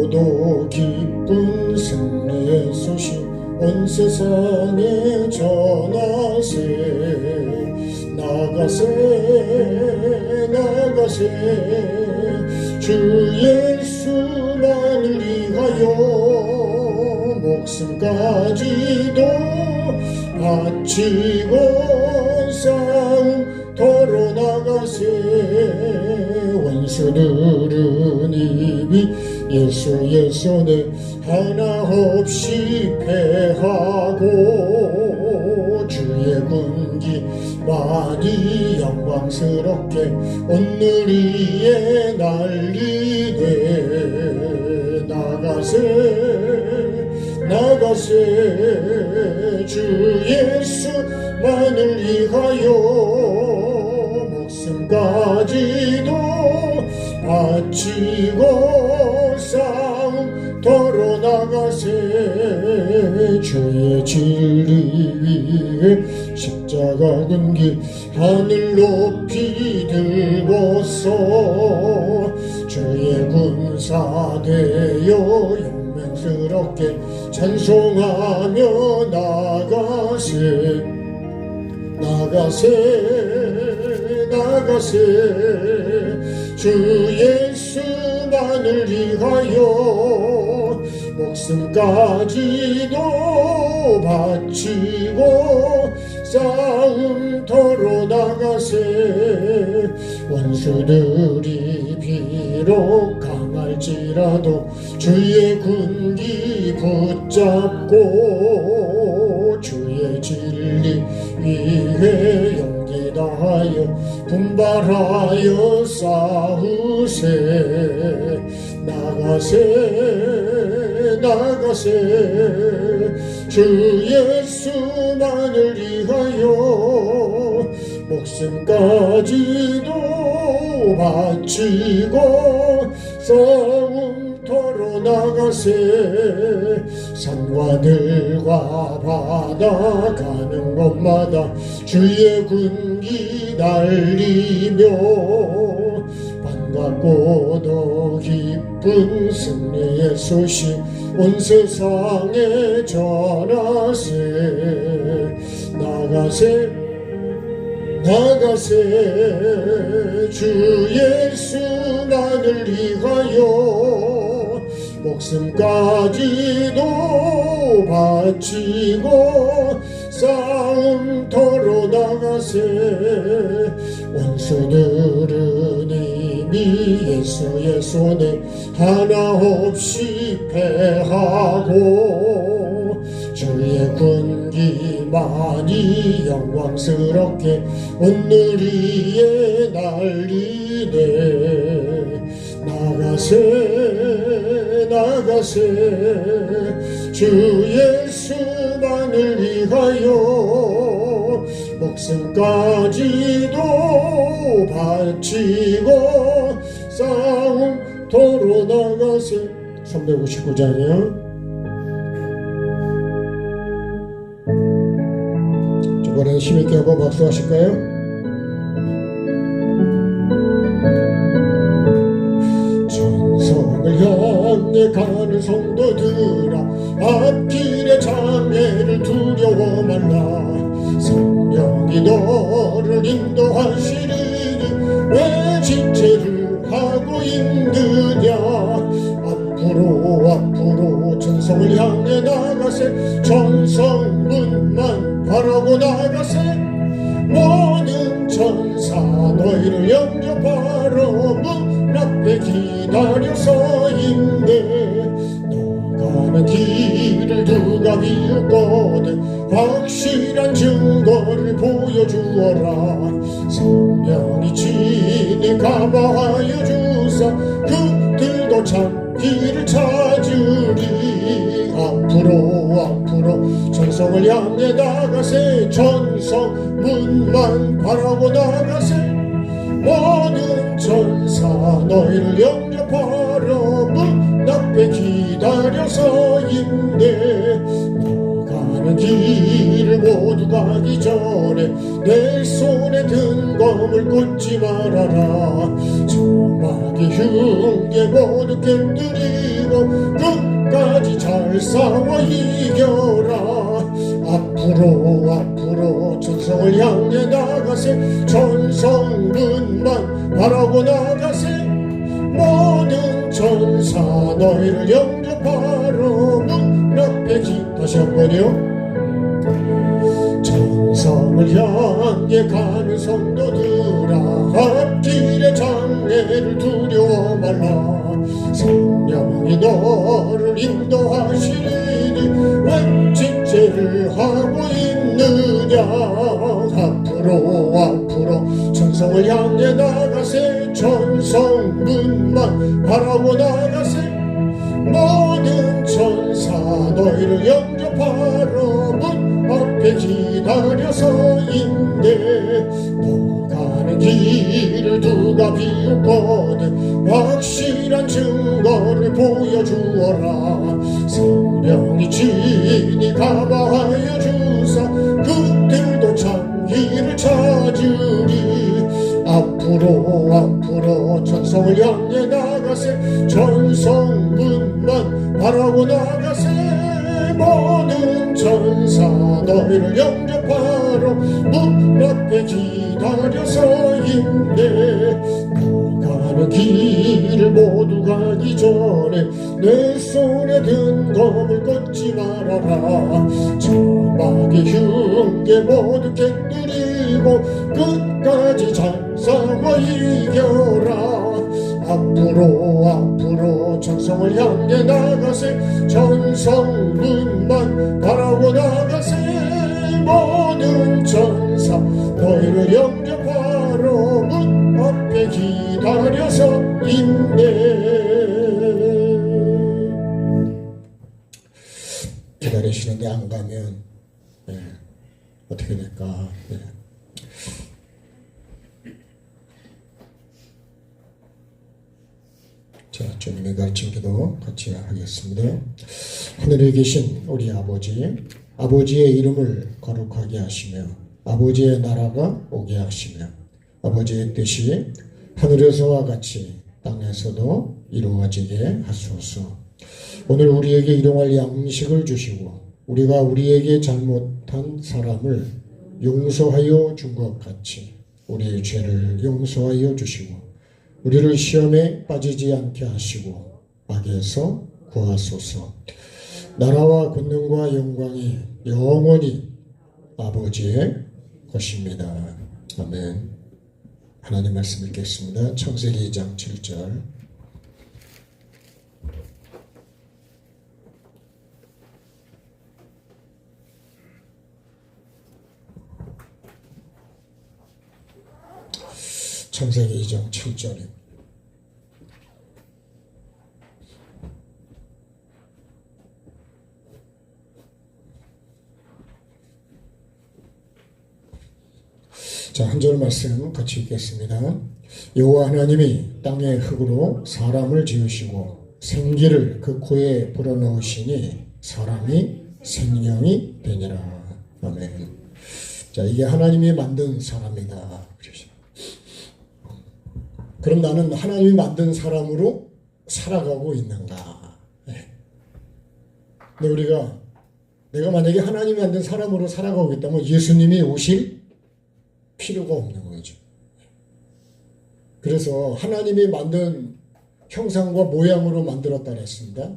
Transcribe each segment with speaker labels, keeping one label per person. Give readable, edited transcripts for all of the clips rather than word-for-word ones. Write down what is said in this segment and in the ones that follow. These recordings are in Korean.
Speaker 1: 바라보고도 기쁜 승리의 소식 온 세상에 전하세. 나가세 주 예수만을 위하여 목숨까지도 바치고 싸움터로 나가세. 원수들은 이미 예수의 손에 하나 없이 패하고 주의 군기 많이 영광스럽게 온 누리에 날리네. 나가세 주 예수만을 위하여 목숨까지도 바치고 싸움터로 나가세. 주의 진리 위에 십자가 군기 하늘 높이 들고서 주의 군사 되어 영맹스럽게 찬송하며 나가세 주 예수만을 위하여 목숨까지도 바치고 싸움터로 나가세. 원수들이 비록 강할지라도 주의 군기 붙잡고 주의 진리 위에 용기 다하여 분발하여 싸우세. 나가세 주 예수만을 위하여 목숨까지도 바치고 싸움터로 나가세. 산과 들과 바다 가는 곳마다 주의 군기 날리며 반갑고도 기쁜 승리의 소식 온 세상에 전하세. 나가세 주 예수만을 위하여 목숨까지도 바치고 싸움터로 나가세. 원수들은 이미 예수의 손에 하나 없이 패하고 주의 군기 많이 영광스럽게 온 누리에 날리네. 나가세 주 예수만을 위하여 목숨까지도 바치고 싸움터로 나가세. 359장이요. 이번에는 힘있게 한번 박수 하실까요? 천성을 향해 가는 성도들아, 앞길의 장애를 두려워 말라. 성령이 너를 인도하시리니 왜 지체를 하고 힘드냐. 앞으로 천성을 향해 나가세. 천성문만 바라고 나가세. 모든 천사 너희를 영접하러 문 앞에 기다려서 있네. 너 가는 길을 누가 비웃거든 확실한 증거를 보여주어라. 성령이 친히 감화하여 주사 그들도 참 길을 찾으리. 앞으로 천성을 향해 나가세. 천성 문만 바라고 나가세. 모든 천사 너희를 영접하러 문 앞에 기다려서 있네. 너 가는 길을 모두 가기 전에 내 손에 든 검을 꽂지 말아라. 조막이 흉계 모두 깨뜨리고 두드리고 끝까지 잘 싸워 이겨라. 앞으로 전성을 향해 나가세. 전성문만 바라고 나가세. 모든 전사 너희를 영접하러 문 앞에 다시 한번요. 전성을 향해 가는 성도들아, 앞길의 장애를 두려워 말라. 성령이 너를 인도하시리니 왜 지체를 하고 있느냐. 앞으로 전성을 향해 나가세. 전성문만 바라고 나가세. 모든 천사 너희를 영접하러 문 앞에 기다려서 있네. 너 가는 길을 누가 비웃거든 확실한 증거를 보여주어라. 성령이 친히 가봐하여 주사 그들도 참 길을 찾으리. 앞으로 전성을 향해 나가세. 전성문만 바라고 나가세. 모든 천사 너희를 영접하러 문 앞에 기다려서 있네. 너 가는 길을 모두 가기 전에 내 손에 든 검을 꺾지 말아라. 저막의 흉계 모두 깨뜨리고 끝까지 잘 싸워 이겨라. 앞으로 전성을 향해 나가세. 전성문만 바라고 나가세. 모든 전사 너희를 영접하러 문 앞에 기다려서 있네. 기다리시는데 안 가면 어떻게 될까. 자, 주님의 가르침 기도 같이 하겠습니다. 하늘에 계신 우리 아버지, 아버지의 이름을 거룩하게 하시며 아버지의 나라가 오게 하시며 아버지의 뜻이 하늘에서와 같이 땅에서도 이루어지게 하소서. 오늘 우리에게 일용할 양식을 주시고 우리가 우리에게 잘못한 사람을 용서하여 준 것 같이 우리의 죄를 용서하여 주시고 우리를 시험에 빠지지 않게 하시고 악에서 구하소서. 나라와 권능과 영광이 영원히 아버지의 것입니다. 아멘. 하나님 말씀 읽겠습니다. 창세기 2장 7절. 창세기 2장 7절입니다. 자, 한 절 말씀 같이 읽겠습니다. 여호와 하나님이 땅의 흙으로 사람을 지으시고 생기를 그 코에 불어넣으시니 사람이 생명이 되니라. 아멘. 자, 이게 하나님이 만든 사람이다. 그럼 나는 하나님이 만든 사람으로 살아가고 있는가? 근데 내가 만약에 하나님이 만든 사람으로 살아가고 있다면 예수님이 오실 필요가 없는 거죠. 그래서 하나님이 만든 형상과 모양으로 만들었다 그랬습니다.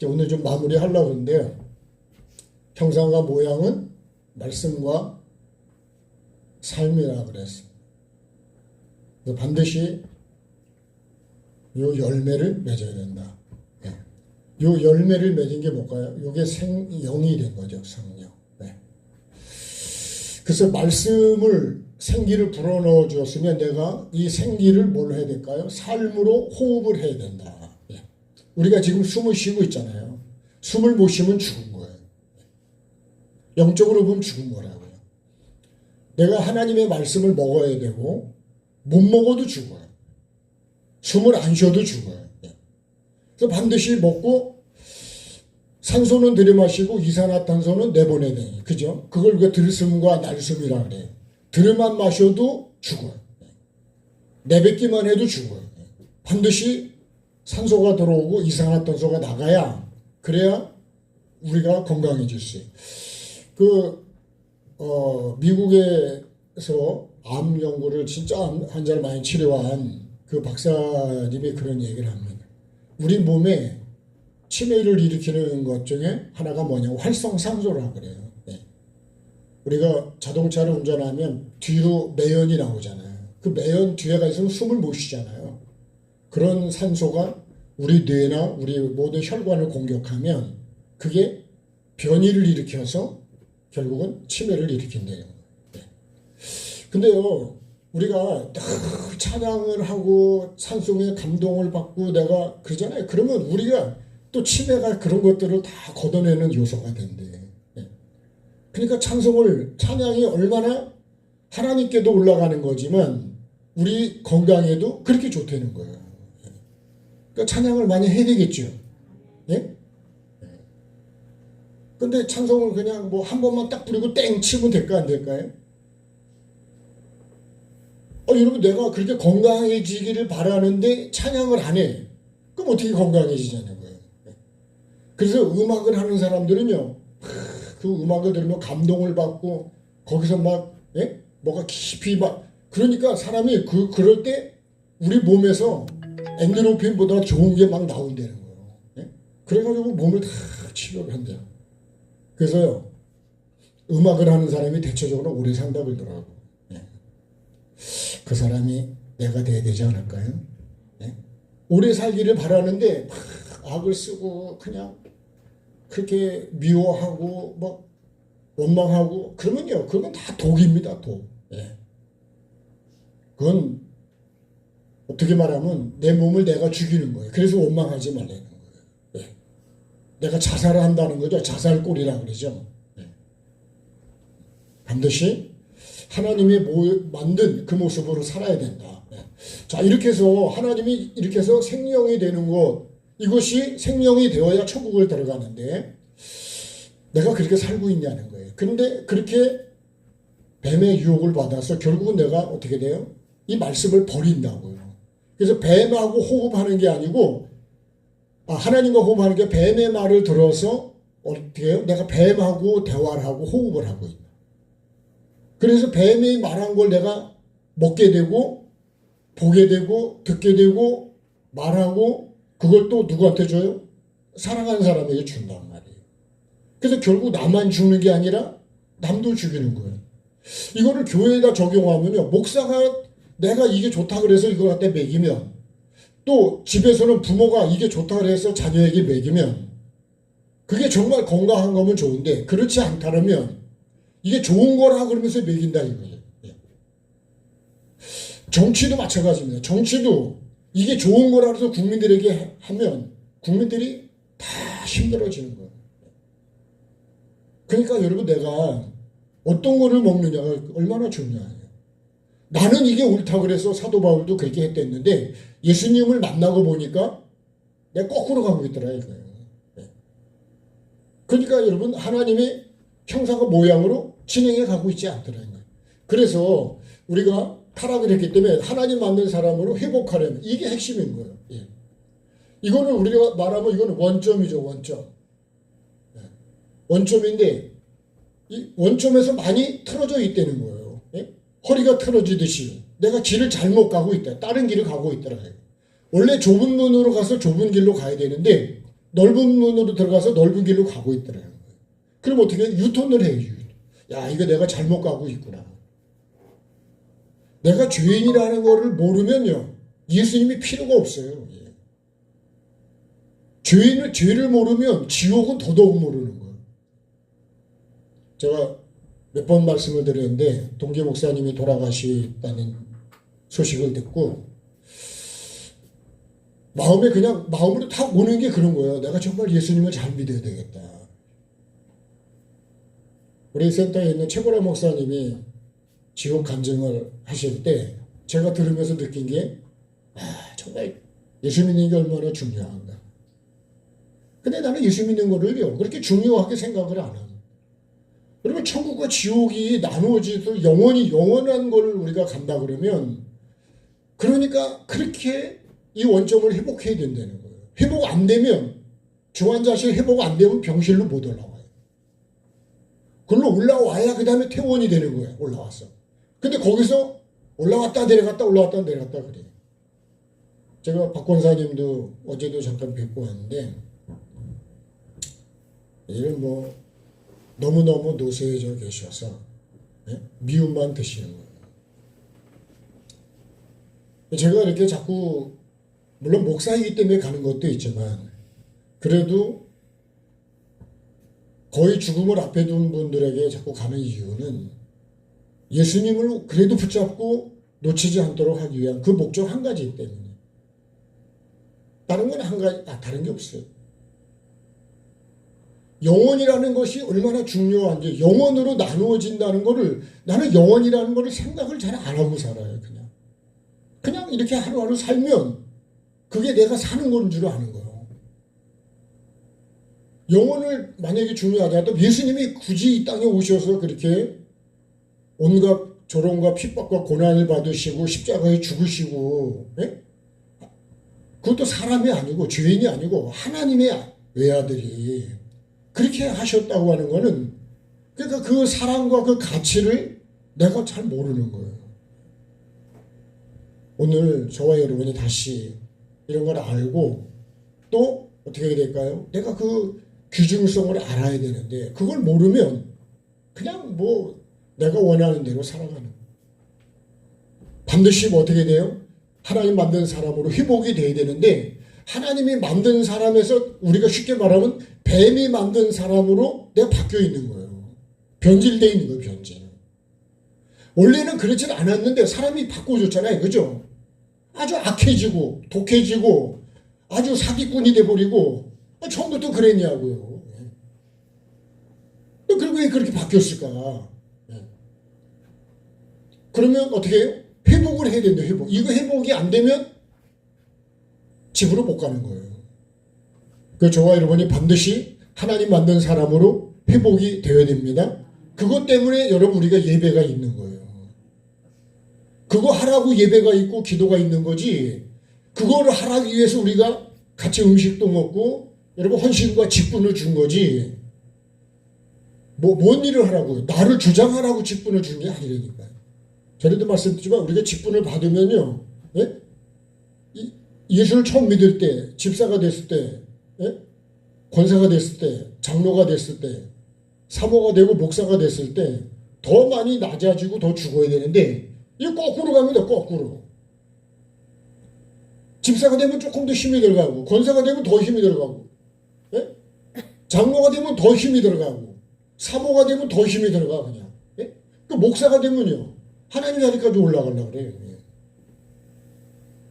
Speaker 1: 오늘 좀 마무리하려고 하는데요. 형상과 모양은 말씀과 삶이라 그랬어요. 그래서 반드시 요 열매를 맺어야 된다. 요 열매를 맺은 게 뭘까요? 요게 생영이 된 거죠. 성령. 그래서 말씀을 생기를 불어넣어 주었으면 내가 이 생기를 뭘 해야 될까요? 삶으로 호흡을 해야 된다. 우리가 지금 숨을 쉬고 있잖아요. 숨을 못 쉬면 죽은 거예요. 영적으로 보면 죽은 거라고요. 내가 하나님의 말씀을 먹어야 되고 못 먹어도 죽어요. 숨을 안 쉬어도 죽어요. 그래서 반드시 먹고 산소는 들이마시고 이산화탄소는 내보내야 돼요. 그죠? 그걸 우리가 들숨과 날숨이라 그래요. 들만 마셔도 죽어요. 내뱉기만 해도 죽어요. 반드시 산소가 들어오고 이산화탄소가 나가야 그래야 우리가 건강해질 수 있어요. 미국에서 암 연구를 진짜 암 환자를 많이 치료한 그 박사님이 그런 얘기를 합니다. 우리 몸에 치매를 일으키는 것 중에 하나가 뭐냐면 활성산소라고 그래요. 네. 우리가 자동차를 운전하면 뒤로 매연이 나오잖아요. 그 매연 뒤에가 있으면 숨을 못 쉬잖아요. 그런 산소가 우리 뇌나 우리 모든 혈관을 공격하면 그게 변이를 일으켜서 결국은 치매를 일으킨다는 거예요. 네. 근데요, 우리가 찬양을 하고 산송에 감동을 받고 내가 그러잖아요. 그러면 우리가 또 치매가 그런 것들을 다 걷어내는 요소가 된대. 네. 그러니까 찬양이 얼마나 하나님께도 올라가는 거지만 우리 건강에도 그렇게 좋다는 거예요. 그러니까 찬양을 많이 해야 되겠죠. 예? 근데 찬송을 그냥 뭐 한 번만 딱 부르고 땡 치면 될까 안 될까요? 여러분 내가 그렇게 건강해지기를 바라는데 찬양을 안 해. 그럼 어떻게 건강해지냐는 거예요. 그래서 음악을 하는 사람들은요. 그 음악을 들으면 감동을 받고 거기서 막 뭐가 깊이 막 그러니까 사람이 그럴 때 우리 몸에서 엔도르핀보다 좋은 게 막 나온다는 거예요. 예? 그래가지고 몸을 다 치료를 한대요. 그래서요, 음악을 하는 사람이 대체적으로 오래 산다 그러더라고. 예. 그 사람이 내가 돼야 되지 않을까요? 예? 오래 살기를 바라는데 막 악을 쓰고 그냥 그렇게 미워하고 막 원망하고 그러면요, 그건 다 독입니다, 독. 예. 그건 어떻게 말하면 내 몸을 내가 죽이는 거예요. 그래서 원망하지 말라는 거예요. 네. 내가 자살을 한다는 거죠. 자살골이라고 그러죠. 네. 반드시 하나님이 만든 그 모습으로 살아야 된다. 네. 자, 이렇게 해서 하나님이 이렇게 해서 생명이 되는 것, 이것이 생명이 되어야 천국을 들어가는데 내가 그렇게 살고 있냐는 거예요. 그런데 그렇게 뱀의 유혹을 받아서 결국은 내가 어떻게 돼요? 이 말씀을 버린다고요. 그래서 뱀하고 호흡하는 게 아니고 하나님과 호흡하는 게 뱀의 말을 들어서 어떻게 해요? 내가 뱀하고 대화를 하고 호흡을 하고 있다. 그래서 뱀이 말한 걸 내가 먹게 되고 보게 되고 듣게 되고 말하고 그걸 또 누구한테 줘요? 사랑하는 사람에게 준단 말이에요. 그래서 결국 나만 죽는 게 아니라 남도 죽이는 거예요. 이거를 교회에다 적용하면요. 목사가 내가 이게 좋다 그래서 이걸 갖다 먹이면 또 집에서는 부모가 이게 좋다 그래서 자녀에게 먹이면 그게 정말 건강한 거면 좋은데 그렇지 않다면 이게 좋은 거라 그러면서 먹인다 이거예요. 정치도 마찬가지입니다. 정치도 이게 좋은 거라 해서 국민들에게 하면 국민들이 다 힘들어지는 거예요. 그러니까 여러분 내가 어떤 거를 먹느냐가 얼마나 중요해요. 나는 이게 옳다 그래서 사도 바울도 그렇게 했댔는데 예수님을 만나고 보니까 내가 거꾸로 가고 있더라 이거예요. 그러니까 여러분 하나님의 형상과 모양으로 진행해 가고 있지 않더라는 거예요. 그래서 우리가 타락을 했기 때문에 하나님 만든 사람으로 회복하려면 이게 핵심인 거예요. 예. 이거는 우리가 말하면 이거는 원점이죠. 원점. 원점인데 이 원점에서 많이 틀어져 있다는 거예요. 예? 허리가 틀어지듯이 내가 길을 잘못 가고 있다. 다른 길을 가고 있더라. 원래 좁은 문으로 가서 좁은 길로 가야 되는데 넓은 문으로 들어가서 넓은 길로 가고 있더라는 거예요. 그럼 어떻게 유턴을 해요. 야 이거 내가 잘못 가고 있구나. 내가 죄인이라는 거를 모르면요. 예수님이 필요가 없어요. 예. 죄를 모르면 지옥은 더더욱 모르는 거예요. 제가 몇 번 말씀을 드렸는데 동계 목사님이 돌아가시다는 소식을 듣고 마음으로 탁 오는 게 그런 거예요. 내가 정말 예수님을 잘 믿어야 되겠다. 우리 센터에 있는 최고라 목사님이 지옥 간증을 하실 때 제가 들으면서 느낀 게 정말 예수 믿는 게 얼마나 중요한가. 근데 나는 예수 믿는 거를요 그렇게 중요하게 생각을 안 합니다. 그러면 천국과 지옥이 나누어지도 영원한 거를 우리가 간다 그러면 그러니까 그렇게 이 원점을 회복해야 된다는 거예요. 회복 안 되면 중환자실 회복 안 되면 병실로 못 올라와요. 그걸로 올라와야 그 다음에 퇴원이 되는 거예요. 올라와서. 근데 거기서 올라왔다 내려갔다 올라왔다 내려갔다 그래요. 제가 박 권사님도 어제도 잠깐 뵙고 왔는데 이런 뭐 너무너무 노쇠해져 계셔서 미움만 드시는 거예요. 제가 이렇게 자꾸 물론 목사이기 때문에 가는 것도 있지만 그래도 거의 죽음을 앞에 둔 분들에게 자꾸 가는 이유는 예수님을 그래도 붙잡고 놓치지 않도록 하기 위한 그 목적 한 가지 때문에. 다른 건 한 가지, 다른 게 없어요. 영혼이라는 것이 얼마나 중요한지, 영혼으로 나누어진다는 거를, 나는 영혼이라는 거를 생각을 잘 안 하고 살아요, 그냥. 그냥 이렇게 하루하루 살면 그게 내가 사는 건 줄 아는 거예요. 영혼을 만약에 중요하다 하더라도 예수님이 굳이 이 땅에 오셔서 그렇게 온갖 조롱과 핍박과 고난을 받으시고 십자가에 죽으시고, 예? 그것도 사람이 아니고 죄인이 아니고 하나님의 외아들이 그렇게 하셨다고 하는 거는 그러니까 그 사랑과 그 가치를 내가 잘 모르는 거예요. 오늘 저와 여러분이 다시 이런 걸 알고 또 어떻게 해야 될까요? 내가 그 귀중성을 알아야 되는데 그걸 모르면 그냥 뭐 내가 원하는 대로 살아가는 거예요. 반드시 뭐 어떻게 돼요? 하나님 만든 사람으로 회복이 돼야 되는데 하나님이 만든 사람에서 우리가 쉽게 말하면 뱀이 만든 사람으로 내가 바뀌어 있는 거예요. 변질되어 있는 거예요. 변질. 원래는 그렇지 않았는데 사람이 바꿔줬잖아요. 그죠? 아주 악해지고 독해지고 아주 사기꾼이 돼버리고 처음부터 그랬냐고요. 그리고 왜 그렇게 바뀌었을까? 그러면 어떻게 해요? 회복을 해야 된다. 회복. 이거 회복이 안 되면 집으로 못 가는 거예요. 그 저와 여러분이 반드시 하나님 만든 사람으로 회복이 되어야 됩니다. 그것 때문에 여러분 우리가 예배가 있는 거예요. 그거 하라고 예배가 있고 기도가 있는 거지. 그거를 하라기 위해서 우리가 같이 음식도 먹고 여러분 헌신과 직분을 준 거지. 뭔 일을 하라고요? 나를 주장하라고 직분을 준 게 아니라니까요. 전에도 말씀드렸지만 우리가 직분을 받으면요. 예? 예수를 처음 믿을 때, 집사가 됐을 때, 예? 권사가 됐을 때, 장로가 됐을 때, 사모가 되고 목사가 됐을 때 더 많이 낮아지고 더 죽어야 되는데 이거 거꾸로 갑니다. 거꾸로. 집사가 되면 조금 더 힘이 들어가고 권사가 되면 더 힘이 들어가고 예? 장로가 되면 더 힘이 들어가고 사모가 되면 더 힘이 들어가 그냥. 예? 그 목사가 되면요. 하나님 자리까지 올라가려고 그래요.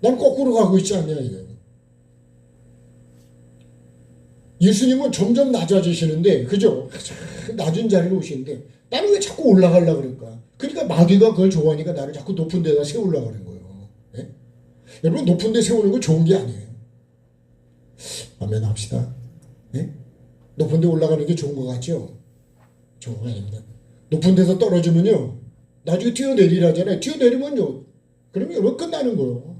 Speaker 1: 난 거꾸로 가고 있지 않냐 이거예요. 예수님은 점점 낮아지시는데 그죠? 낮은 자리로 오시는데 나는 왜 자꾸 올라가려고 그럴까? 그러니까 마귀가 그걸 좋아하니까 나를 자꾸 높은 데다 세우려고 하는 거예요. 예? 여러분 높은 데 세우는 건 좋은 게 아니에요. 아멘 합시다. 예? 높은 데 올라가는 게 좋은 거 같죠? 좋은 거 아닙니다. 높은 데서 떨어지면요. 나중에 뛰어내리라잖아요. 뛰어내리면요. 그러면 여러분 끝나는 거예요.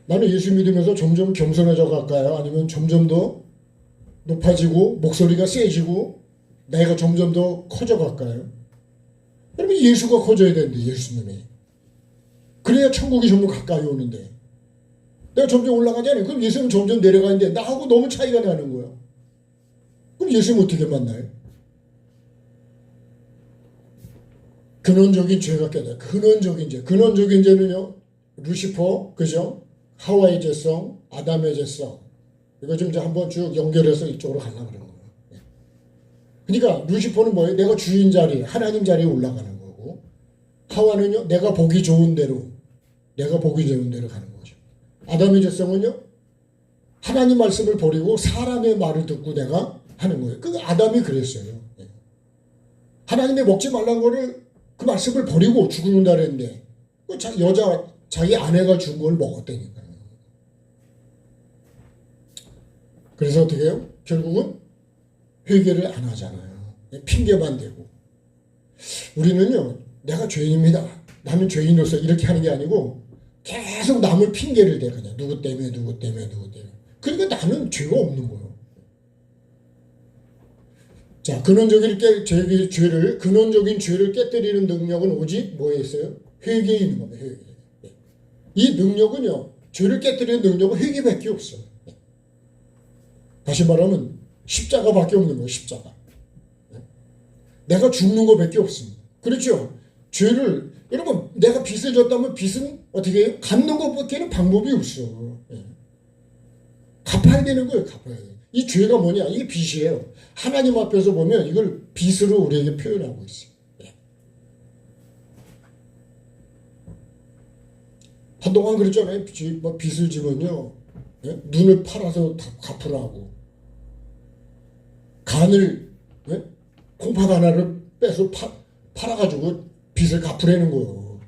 Speaker 1: 나는 예수 믿으면서 점점 겸손해져 갈까요? 아니면 점점 더 높아지고 목소리가 세지고 내가 점점 더 커져 갈까요? 여러분 예수가 커져야 되는데 예수님이. 그래야 천국이 점점 가까이 오는데 내가 점점 올라가잖아요. 그럼 예수는 점점 내려가는데 나하고 너무 차이가 나는 거야. 그럼 예수님 어떻게 만나요? 근원적인 죄가 깨달아. 근원적인 죄. 근원적인 죄는요. 루시퍼, 그죠? 하와의 죄성, 아담의 죄성. 이거 좀 이제 한번 쭉 연결해서 이쪽으로 가려고 그러는 거예요. 그러니까 루시퍼는 뭐예요? 내가 주인 자리, 하나님 자리에 올라가는 거고 하와는요. 내가 보기 좋은 대로 가는 거죠. 아담의 죄성은요. 하나님 말씀을 버리고 사람의 말을 듣고 내가 하는 거예요. 그 아담이 그랬어요. 하나님의 먹지 말라는 거를 그 말씀을 버리고 죽는다 그랬는데 자기 아내가 준 걸 먹었다니까요. 그래서 어떻게 해요? 결국은 회개를 안 하잖아요. 핑계만 대고. 우리는요. 내가 죄인입니다. 나는 죄인으로서 이렇게 하는 게 아니고 계속 남을 핑계를 대. 그냥 누구 때문에. 그러니까 나는 죄가 없는 거예요. 자, 근원적인 죄를 깨뜨리는 능력은 오직 뭐에 있어요? 회개에 있는 겁니다. 회개. 이 능력은요, 죄를 깨뜨리는 능력은 회개밖에 없어요. 다시 말하면 십자가밖에 없는 거예요. 십자가. 내가 죽는 것밖에 없습니다. 그렇죠? 죄를, 여러분, 내가 빚을 졌다면 빚은 어떻게 해요? 갚는 것밖에는 방법이 없어. 갚아야 되는 거예요. 갚아야 돼요. 이 죄가 뭐냐? 이게 빚이에요. 하나님 앞에서 보면 이걸 빚으로 우리에게 표현하고 있어요. 한동안 그랬잖아요. 빚을 지면요, 눈을 팔아서 갚으라고. 간을, 콩팥 하나를 빼서 팔아가지고 빚을 갚으라는 거예요.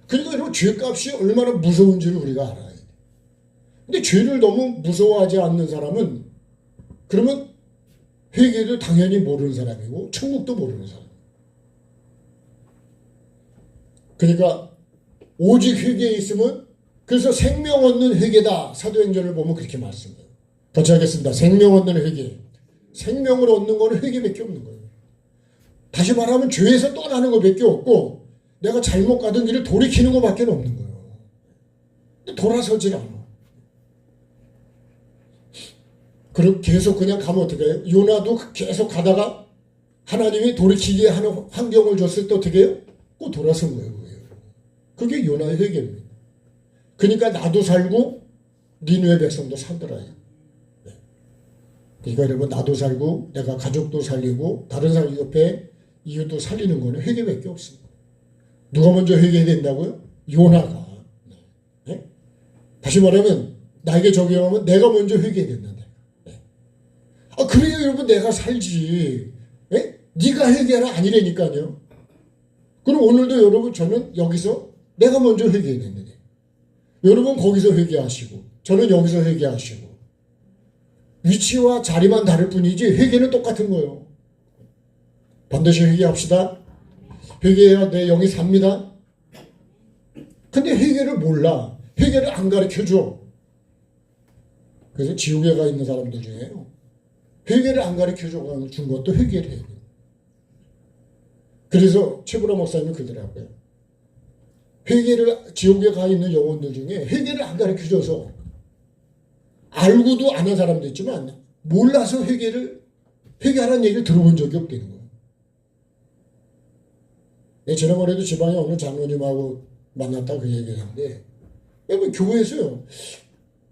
Speaker 1: 그러니까 여러분, 죄값이 얼마나 무서운지를 우리가 알아야 돼. 근데 죄를 너무 무서워하지 않는 사람은 그러면 회개도 당연히 모르는 사람이고 천국도 모르는 사람. 그러니까 오직 회개에 있으면, 그래서 생명 얻는 회개다. 사도행전을 보면 그렇게 말씀해요. 같이 하겠습니다. 생명 얻는 회개. 생명을 얻는 거는 회개밖에 없는 거예요. 다시 말하면 죄에서 떠나는 것밖에 없고 내가 잘못 가던 길을 돌이키는 것밖에 없는 거예요. 근데 돌아서질 않아. 그리고 계속 그냥 가면 어떻게 해요? 요나도 계속 가다가 하나님이 돌이키게 하는 환경을 줬을 때 어떻게 해요? 꼭 돌아선 거예요. 그게 요나의 회개입니다. 그러니까 나도 살고 니느웨 백성도 살더라. 그러니까 여러분, 나도 살고 내가 가족도 살리고 다른 사람 옆에 이웃도 살리는 거는 회개밖에 없습니다. 누가 먼저 회개해야 된다고요? 요나가. 네? 다시 말하면 나에게 적용하면 내가 먼저 회개해야 된다. 네. 그래야 여러분 내가 살지. 네? 네가 회개하라 아니라니까요. 그럼 오늘도 여러분, 저는 여기서 내가 먼저 회개해야 되는데 여러분 거기서 회개하시고 저는 여기서 회개하시고 위치와 자리만 다를 뿐이지 회개는 똑같은 거예요. 반드시 회개합시다. 회개해야 내 영이 삽니다. 근데 회개를 몰라. 회개를 안 가르쳐줘. 그래서 지옥에 가 있는 사람들 중에요, 회개를 안 가르쳐줘 준 것도 회개를 해야 돼요. 그래서 최보라 목사님이 그러더라고요. 회개를, 지옥에 가 있는 영혼들 중에 회개를 안 가르쳐줘서 알고도 안 한 사람도 있지만 몰라서 회개하라는 얘기를 들어본 적이 없다는 거예요. 지난번에도 지방에 어느 장로님하고 만났다 그 얘기를 하는데, 여러분 교회에서요,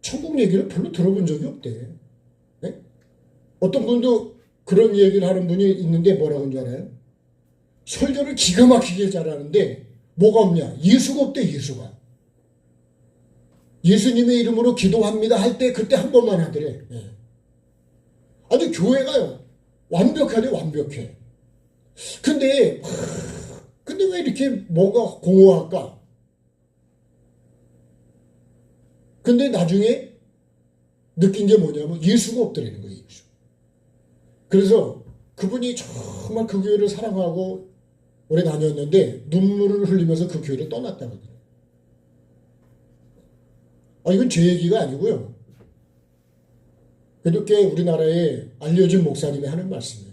Speaker 1: 천국 얘기를 별로 들어본 적이 없대. 네? 어떤 분도 그런 얘기를 하는 분이 있는데 뭐라고 하는 줄 알아요? 설교를 기가 막히게 잘하는데 뭐가 없냐? 예수가 없대. 예수가. 예수님의 이름으로 기도합니다 할 때 그때 한 번만 하더래. 예. 아주 교회가요, 완벽하네. 완벽해. 근데 왜 이렇게 뭔가 공허할까? 근데 나중에 느낀 게 뭐냐면 예수가 없더라는 거예요. 예수. 그래서 그분이 정말 그 교회를 사랑하고 오래 다녔는데 눈물을 흘리면서 그 교회를 떠났다고 하더라고요. 이건 제 얘기가 아니고요. 그래도 꽤 우리나라에 알려진 목사님이 하는 말씀이에요.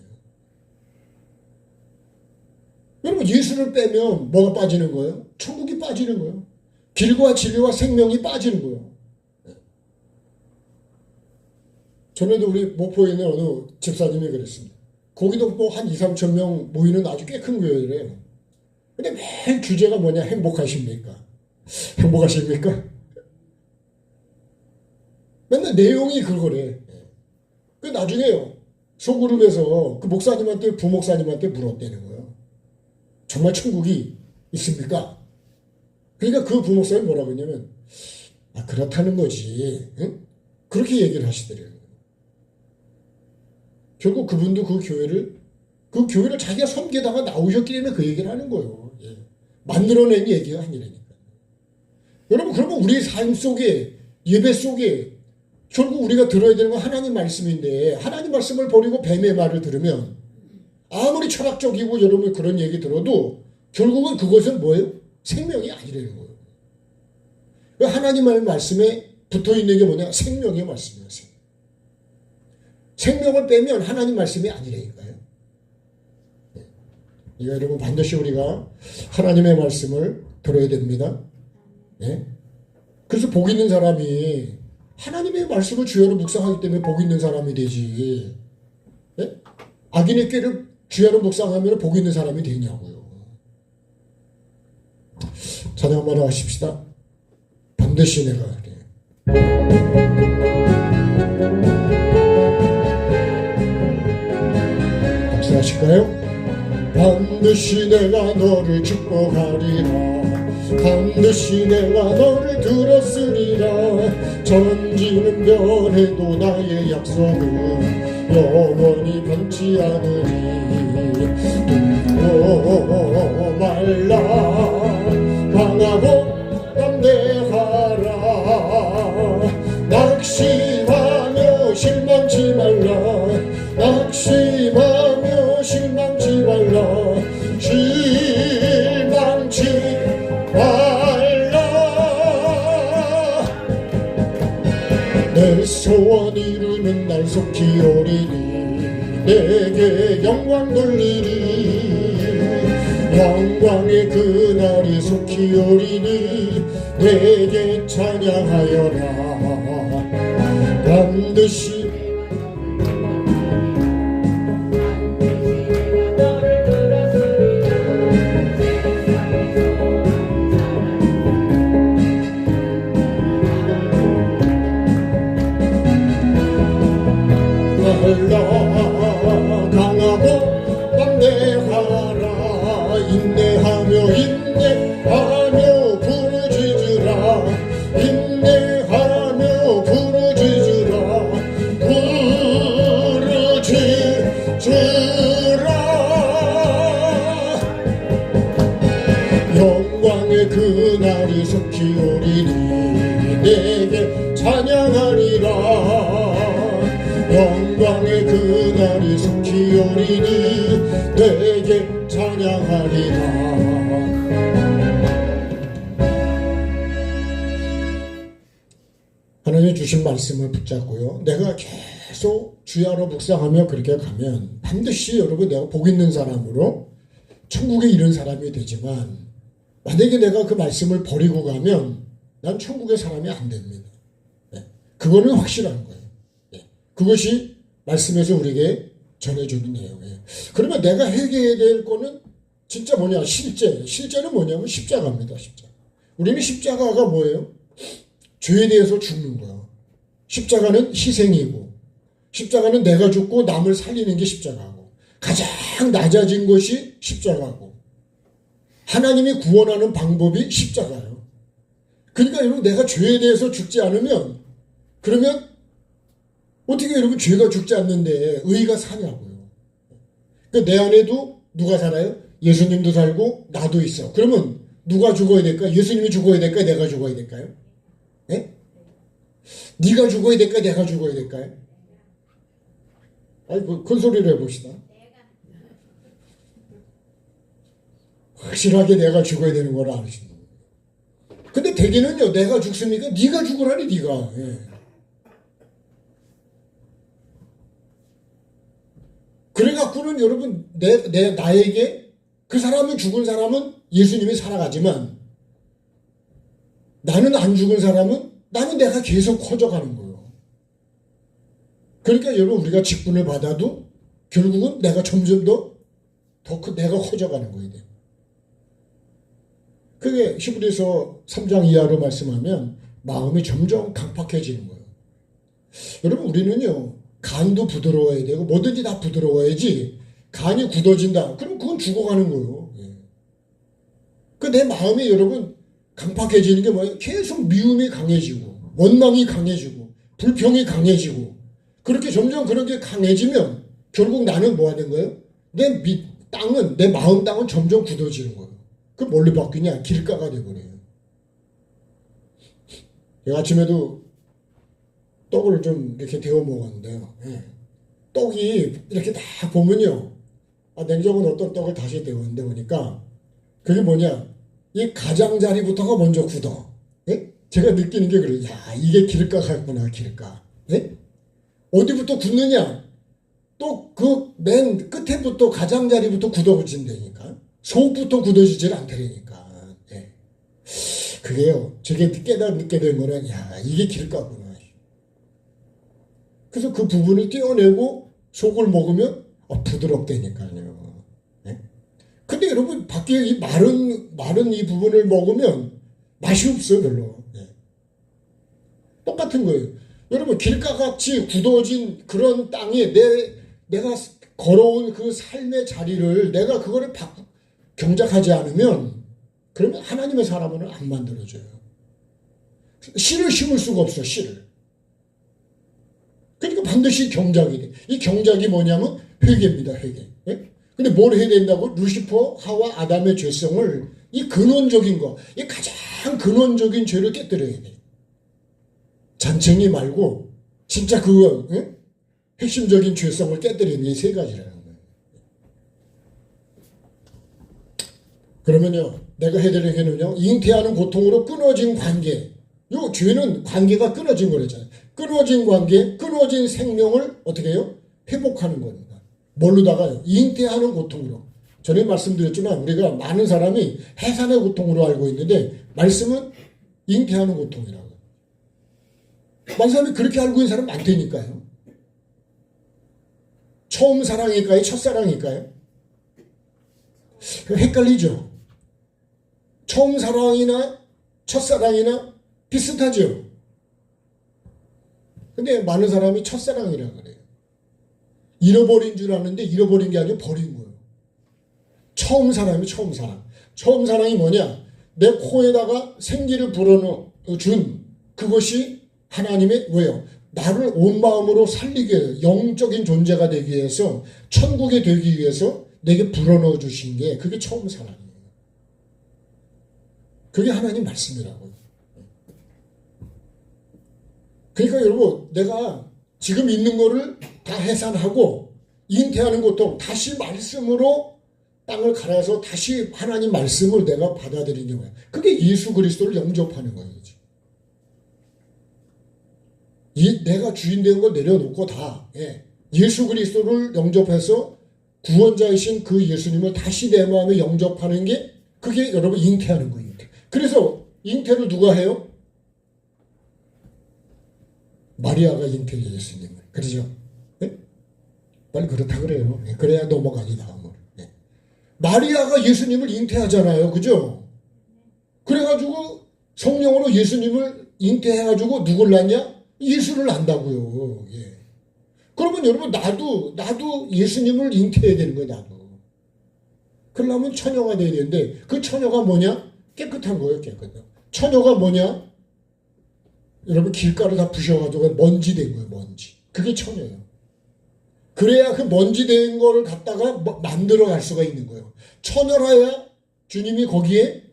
Speaker 1: 여러분, 예수를 빼면 뭐가 빠지는 거예요? 천국이 빠지는 거예요. 길과 진리와 생명이 빠지는 거예요. 전에도 우리 목포에 있는 어느 집사님이 그랬습니다. 거기도 뭐 한 2, 3천 명 모이는 아주 꽤 큰 교회래요. 근데 매일 주제가 뭐냐? 행복하십니까? 행복하십니까? 맨날 내용이 그거래. 그 나중에요, 소그룹에서 그 목사님한테, 부목사님한테 물었다는 거예요. 정말 천국이 있습니까? 그러니까 그 부목사님이 뭐라고 했냐면, 그렇다는 거지. 응? 그렇게 얘기를 하시더래요. 결국 그분도 그 교회를 자기가 섬기다가 나오셨기 때문에 그 얘기를 하는 거예요. 예. 만들어낸 얘기가 아니라니까. 여러분, 그러면 우리 삶 속에, 예배 속에 결국 우리가 들어야 되는 건 하나님 말씀인데, 하나님 말씀을 버리고 뱀의 말을 들으면 아무리 철학적이고 여러분 그런 얘기 들어도 결국은 그것은 뭐예요? 생명이 아니라는 거예요. 하나님의 말씀에 붙어있는 게 뭐냐? 생명의 말씀이에요. 생명을 빼면 하나님 말씀이 아니라니까요. 이거 여러분 반드시 우리가 하나님의 말씀을 들어야 됩니다. 예? 그래서 복 있는 사람이 하나님의 말씀을 주야로 묵상하기 때문에 복 있는 사람이 되지. 예? 악인의 꾀를 주야로 묵상하면 복 있는 사람이 되냐고요. 찬양 한번 하십시다. 반드시 내가 그래. 박수하실까요? 반드시 내가 너를 축복하리라. 반드시 내가 너를 들었으리라. 전지는 변해도 나의 약속은 영원히 변치 않으니. 두고 말라. 강하고 담대하라. 낙심하며 실망치 말라. 낙심하며 실망치 말라. 실망치 말라. 내 소원 이루는 날 속히 오리니. 내게 영광 돌리니. 영광의 그날이 속히 오리니. 내게 찬양하여라. 반드시 강하고 담대하라. 인내하며 인내하며 부르짖으라. 인내하며 부르짖으라. 부르짖으라. 영광의 그날이 속히 오리니. 내게 찬양하리라. 영광의 그날이 속히 오리니. 내게 찬양하리라. 하나님 주신 말씀을 붙잡고요. 내가 계속 주야로 묵상하며 그렇게 가면 반드시 여러분 내가 복 있는 사람으로 천국에 이른 사람이 되지만, 만약에 내가 그 말씀을 버리고 가면 난 천국의 사람이 안 됩니다. 그거는 확실한 거예요. 그것이 말씀에서 우리에게 전해주는 내용이에요. 그러면 내가 회개해야 될 거는 진짜 뭐냐? 실제는 뭐냐면 십자가입니다. 십자가. 우리는 십자가가 뭐예요? 죄에 대해서 죽는 거야. 십자가는 희생이고, 십자가는 내가 죽고 남을 살리는 게 십자가고, 가장 낮아진 것이 십자가고, 하나님이 구원하는 방법이 십자가예요. 그러니까 여러분 내가 죄에 대해서 죽지 않으면, 그러면 어떻게 여러분 죄가 죽지 않는데 의가 사냐고요. 그러니까 내 안에도 누가 살아요? 예수님도 살고 나도 있어. 그러면 누가 죽어야 될까? 예수님이 죽어야 될까? 내가 죽어야 될까요? 네? 네가 죽어야 될까? 내가 죽어야 될까요? 아니, 큰 소리를 해봅시다. 확실하게 내가 죽어야 되는 걸 아시는 거예요. 근데 대개는요, 내가 죽습니까? 네가 죽으라니, 네가. 예. 그래갖고는 여러분, 나에게 그 사람은 죽은 사람은 예수님이 살아가지만 나는 안 죽은 사람은 나는 내가 계속 커져가는 거예요. 그러니까 여러분 우리가 직분을 받아도 결국은 내가 점점 더 내가 커져가는 거예요. 그게 히브리서 3장 이하로 말씀하면 마음이 점점 강팍해지는 거예요. 여러분 우리는요. 간도 부드러워야 되고 뭐든지 다 부드러워야지. 간이 굳어진다. 그럼 그건 죽어가는 거예요. 그 내 마음이 여러분 강팍해지는 게 뭐예요? 계속 미움이 강해지고 원망이 강해지고 불평이 강해지고 그렇게 점점 그런 게 강해지면 결국 나는 뭐 하는 거예요? 내 마음 땅은 점점 굳어지는 거예요. 그 뭘로 바뀌냐? 길가가 돼버려요. 아침에도 떡을 좀 이렇게 데워 먹었는데요. 떡이 이렇게 다 보면요. 냉장고에 어떤 떡을 다시 데웠는데 보니까 그게 뭐냐? 이 가장자리부터가 먼저 굳어. 예? 제가 느끼는 게 그래요. 야, 이게 길가 같구나, 길가. 예? 어디부터 굳느냐? 또 그 맨 끝에부터 가장자리부터 굳어진다니까. 속부터 굳어지질 않다니까. 예. 그게요. 저게 깨닫게 된 거는 야, 이게 길가구나. 그래서 그 부분을 떼어내고 속을 먹으면 부드럽다니까요. 예? 근데 여러분 밖에 이 마른 이 부분을 먹으면 맛이 없어요, 별로. 예. 똑같은 거예요. 여러분 길가같이 굳어진 그런 땅에 내가 걸어온 그 삶의 자리를 내가 그거를 경작하지 않으면 그러면 하나님의 사람은 안 만들어져요. 씨를 심을 수가 없어, 씨를. 그러니까 반드시 경작이 돼. 이 경작이 뭐냐면 회개입니다, 회개. 예? 근데 뭘 해야 된다고? 루시퍼, 하와, 아담의 죄성을 이 근원적인 거, 이 가장 근원적인 죄를 깨뜨려야 돼. 잔챙이 말고 진짜 그거 예? 핵심적인 죄성을 깨뜨리는 이 세 가지라는 거예요. 그러면요, 내가 해드리는 게는요, 잉태하는 고통으로 끊어진 관계. 요 죄는 관계가 끊어진 거잖아요. 끊어진 관계, 끊어진 생명을 어떻게 해요? 회복하는 겁니다. 뭘로다가요? 잉태하는 고통으로. 전에 말씀드렸지만 우리가 많은 사람이 해산의 고통으로 알고 있는데 말씀은 잉태하는 고통이라고. 많은 사람이 그렇게 알고 있는 사람 많다니까요. 처음 사랑일까요? 첫사랑일까요? 헷갈리죠? 처음 사랑이나 첫사랑이나 비슷하죠? 근데 많은 사람이 첫사랑이라고 그래요. 잃어버린 줄 아는데 잃어버린 게 아니라 버린 거예요. 처음 사랑이 처음 사랑. 처음 사랑이 뭐냐? 내 코에다가 생기를 불어넣어준 그것이 하나님의 왜요? 나를 온 마음으로 살리게 해요. 영적인 존재가 되기 위해서 천국에 되기 위해서 내게 불어넣어 주신 게 그게 처음 사랑이에요. 그게 하나님 말씀이라고요. 그러니까 여러분 내가 지금 있는 거를 다 해산하고 잉태하는 고통 다시 말씀으로 땅을 갈아서 다시 하나님 말씀을 내가 받아들이는 거예요. 그게 예수 그리스도를 영접하는 거예요. 내가 주인 된 거 내려놓고 다 예수 그리스도를 영접해서 구원자이신 그 예수님을 다시 내 마음에 영접하는 게 그게 여러분 잉태하는 거예요. 그래서 잉태를 누가 해요? 마리아가 잉태해요, 예수님을. 그러죠? 네? 빨리 그렇다 그래요. 그래야 넘어가지 다음으로. 네. 마리아가 예수님을 잉태하잖아요. 그죠? 그래가지고 성령으로 예수님을 잉태해가지고 누굴 낳냐? 예수를 낳는다고요. 예. 그러면 여러분 나도 예수님을 잉태해야 되는 거예요. 나도. 그러려면 처녀가 돼야 되는데 그 처녀가 뭐냐? 깨끗한 거예요. 깨끗한. 처녀가 뭐냐? 여러분 길가를 다 부셔가지고 먼지 된 거예요. 먼지. 그게 처녀예요. 그래야 그 먼지 된 거를 갖다가 만들어 갈 수가 있는 거예요. 처녀라야 주님이 거기에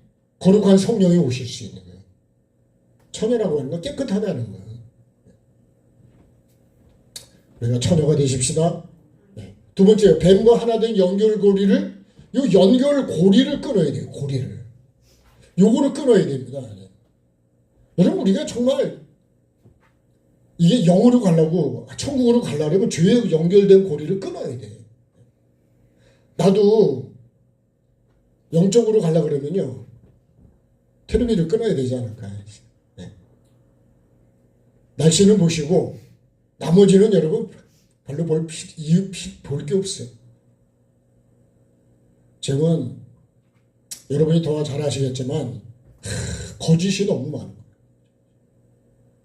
Speaker 1: 거룩한 성령이 오실 수 있는 거예요. 처녀라고 하는 건 깨끗하다는 거예요. 우리가 처녀가 되십시다. 네. 두 번째, 뱀과 하나 된 연결고리를 요 연결고리를 끊어야 돼요. 고리를. 요거를 끊어야 됩니다. 네. 여러분 우리가 정말 이게 영으로 가려고 천국으로 가려면 죄에 연결된 고리를 끊어야 돼. 나도 영적으로 가려고 그러면요. 텔레비를 끊어야 되지 않을까. 네. 날씨는 보시고 나머지는 여러분 별로 볼 게 없어요. 지금은 여러분이 더 잘 아시겠지만 거짓이 너무 많아요.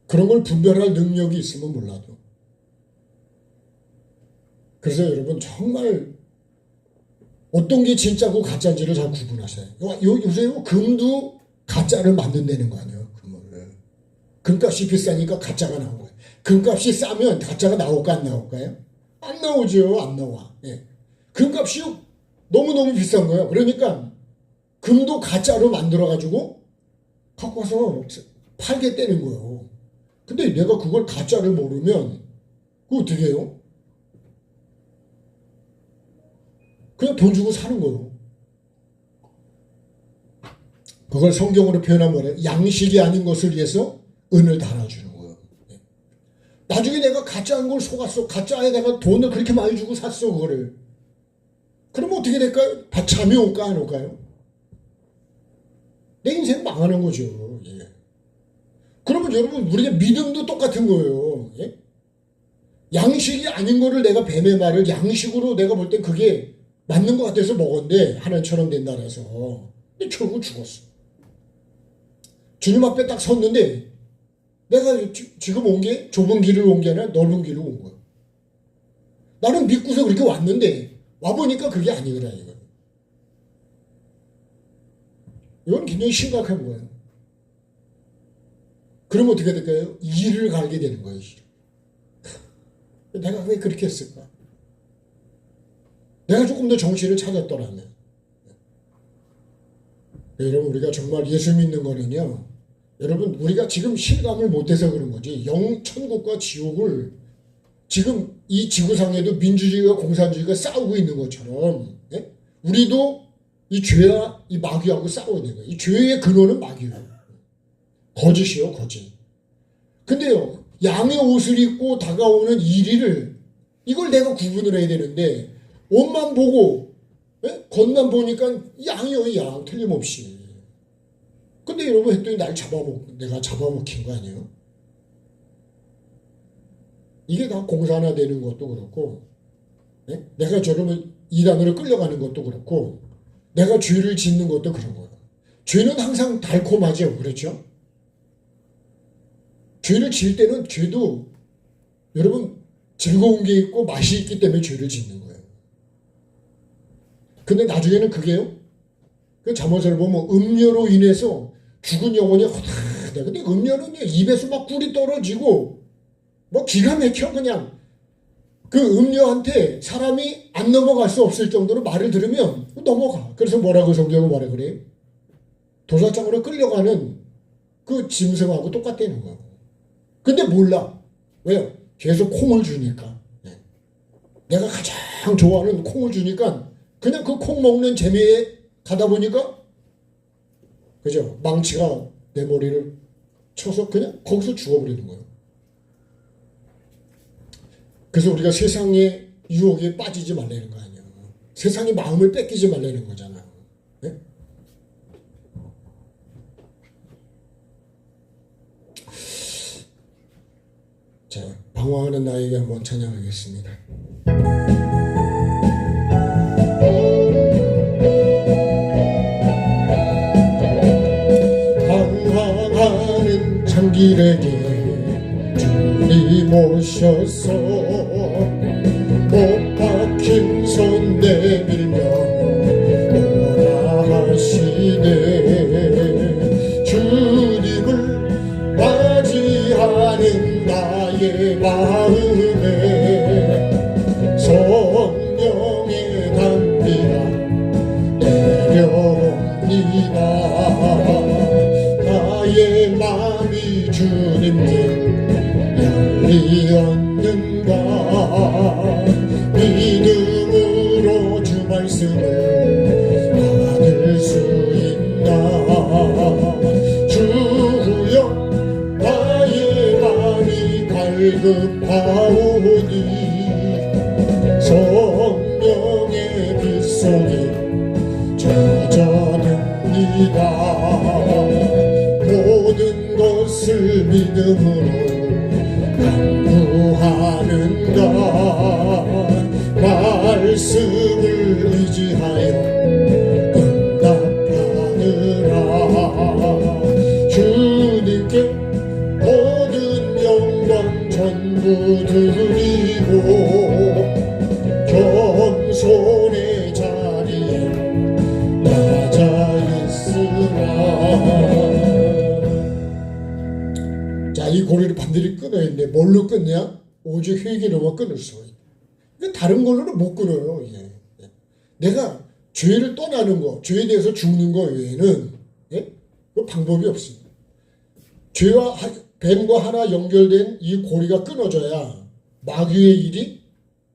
Speaker 1: 그런 걸 분별할 능력이 있으면 몰라도. 그래서 여러분 정말 어떤 게 진짜고 가짜인지를 잘 구분하세요. 요새 금도 가짜를 만든다는 거 아니에요. 금값이 비싸니까 가짜가 나온 거예요. 금값이 싸면 가짜가 나올까 안 나올까요? 안 나오죠. 안 나와. 예. 금값이 너무너무 비싼 거예요. 그러니까 금도 가짜로 만들어가지고 갖고 와서 팔겠다는 거예요. 근데 내가 그걸 가짜를 모르면 그거 어떻게 해요? 그냥 돈 주고 사는 거예요. 그걸 성경으로 표현하면 뭐래요? 양식이 아닌 것을 위해서 은을 달아주는 거예요. 나중에 내가 가짜인 걸 속았어. 가짜에 내가 돈을 그렇게 많이 주고 샀어, 그거를. 그러면 어떻게 될까요? 잠이 올까, 안 올까요? 내 인생 망하는 거죠. 예. 그러면 여러분, 우리가 믿음도 똑같은 거예요. 예? 양식이 아닌 거를 내가 뱀의 말을 양식으로 내가 볼 땐 그게 맞는 것 같아서 먹었는데, 하나님처럼 된다 그래서. 근데 결국 죽었어. 주님 앞에 딱 섰는데, 내가 지금 온 게 좁은 길을 온 게 아니라 넓은 길을 온 거야. 나는 믿고서 그렇게 왔는데 와보니까 그게 아니더라 이거. 이건 굉장히 심각한 거예요. 그러면 어떻게 될까요? 일을 갈게 되는 거예요. 내가 왜 그렇게 했을까? 내가 조금 더 정신을 찾았더라면. 여러분 우리가 정말 예수 믿는 거는요. 여러분 우리가 지금 실감을 못해서 그런 거지 천국과 지옥을 지금 이 지구상에도 민주주의와 공산주의가 싸우고 있는 것처럼 예? 우리도 이 죄와 이 마귀하고 싸워야 되는 거예요. 이 죄의 근원은 마귀예요. 거짓이요 거짓. 근데요 양의 옷을 입고 다가오는 이리를 이걸 내가 구분을 해야 되는데 옷만 보고 예? 겉만 보니까 양이요 양 틀림없이. 근데 여러분 했더니 내가 잡아먹힌 거 아니에요? 이게 다 공산화되는 것도 그렇고, 네? 내가 저러면 이단으로 끌려가는 것도 그렇고, 내가 죄를 짓는 것도 그런 거예요. 죄는 항상 달콤하죠, 그렇죠? 죄를 지을 때는 죄도 여러분 즐거운 게 있고 맛이 있기 때문에 죄를 짓는 거예요. 근데 나중에는 그게요. 그 잠언서를 보면 음료로 인해서 죽은 영혼이 허다하다. 근데 음료는 입에서 막 꿀이 떨어지고 뭐 기가 막혀 그냥. 그 음료한테 사람이 안 넘어갈 수 없을 정도로 말을 들으면 넘어가. 그래서 뭐라고 성경은 뭐라 그래요? 도사장으로 끌려가는 그 짐승하고 똑같다는 거예요. 근데 몰라. 왜요? 계속 콩을 주니까. 내가 가장 좋아하는 콩을 주니까 그냥 그 콩 먹는 재미에 가다 보니까 그죠? 망치가 내 머리를 쳐서 그냥 거기서 죽어버리는 거예요. 그래서 우리가 세상의 유혹에 빠지지 말라는 거 아니에요. 세상의 마음을 뺏기지 말라는 거잖아요. 네? 자, 방황하는 나에게 한번 찬양하겠습니다. 방황하는 창길에게 주님 오셔서 못 박힌 손 내밀며 오라 하시네. 주님을 맞이하는 나의 마음에 성령의 담비가 내려옵니다. 나의 마음이 주님께 열리었는가. 믿음으로 주 말씀을 받을 수 있나. 주여 나의 마음이 갈급하오니 성령의 빗속에 젖어듭니다. 모든 것을 믿음으로 간구하는가. 말씀을 의지하여 응답하느라. 주님께 모든 영광 전부 드리고 겸손의 자리에 낮아 있으라. 자, 이 고리를 반드시 끊어야 되는데 뭘로 끊냐? 오직 회개로만 끊을 수가 있어요. 다른 걸로는 못 끊어요. 예. 내가 죄를 떠나는 거, 죄에 대해서 죽는 거 외에는 예? 그 방법이 없습니다. 죄와 뱀과 하나 연결된 이 고리가 끊어져야 마귀의 일이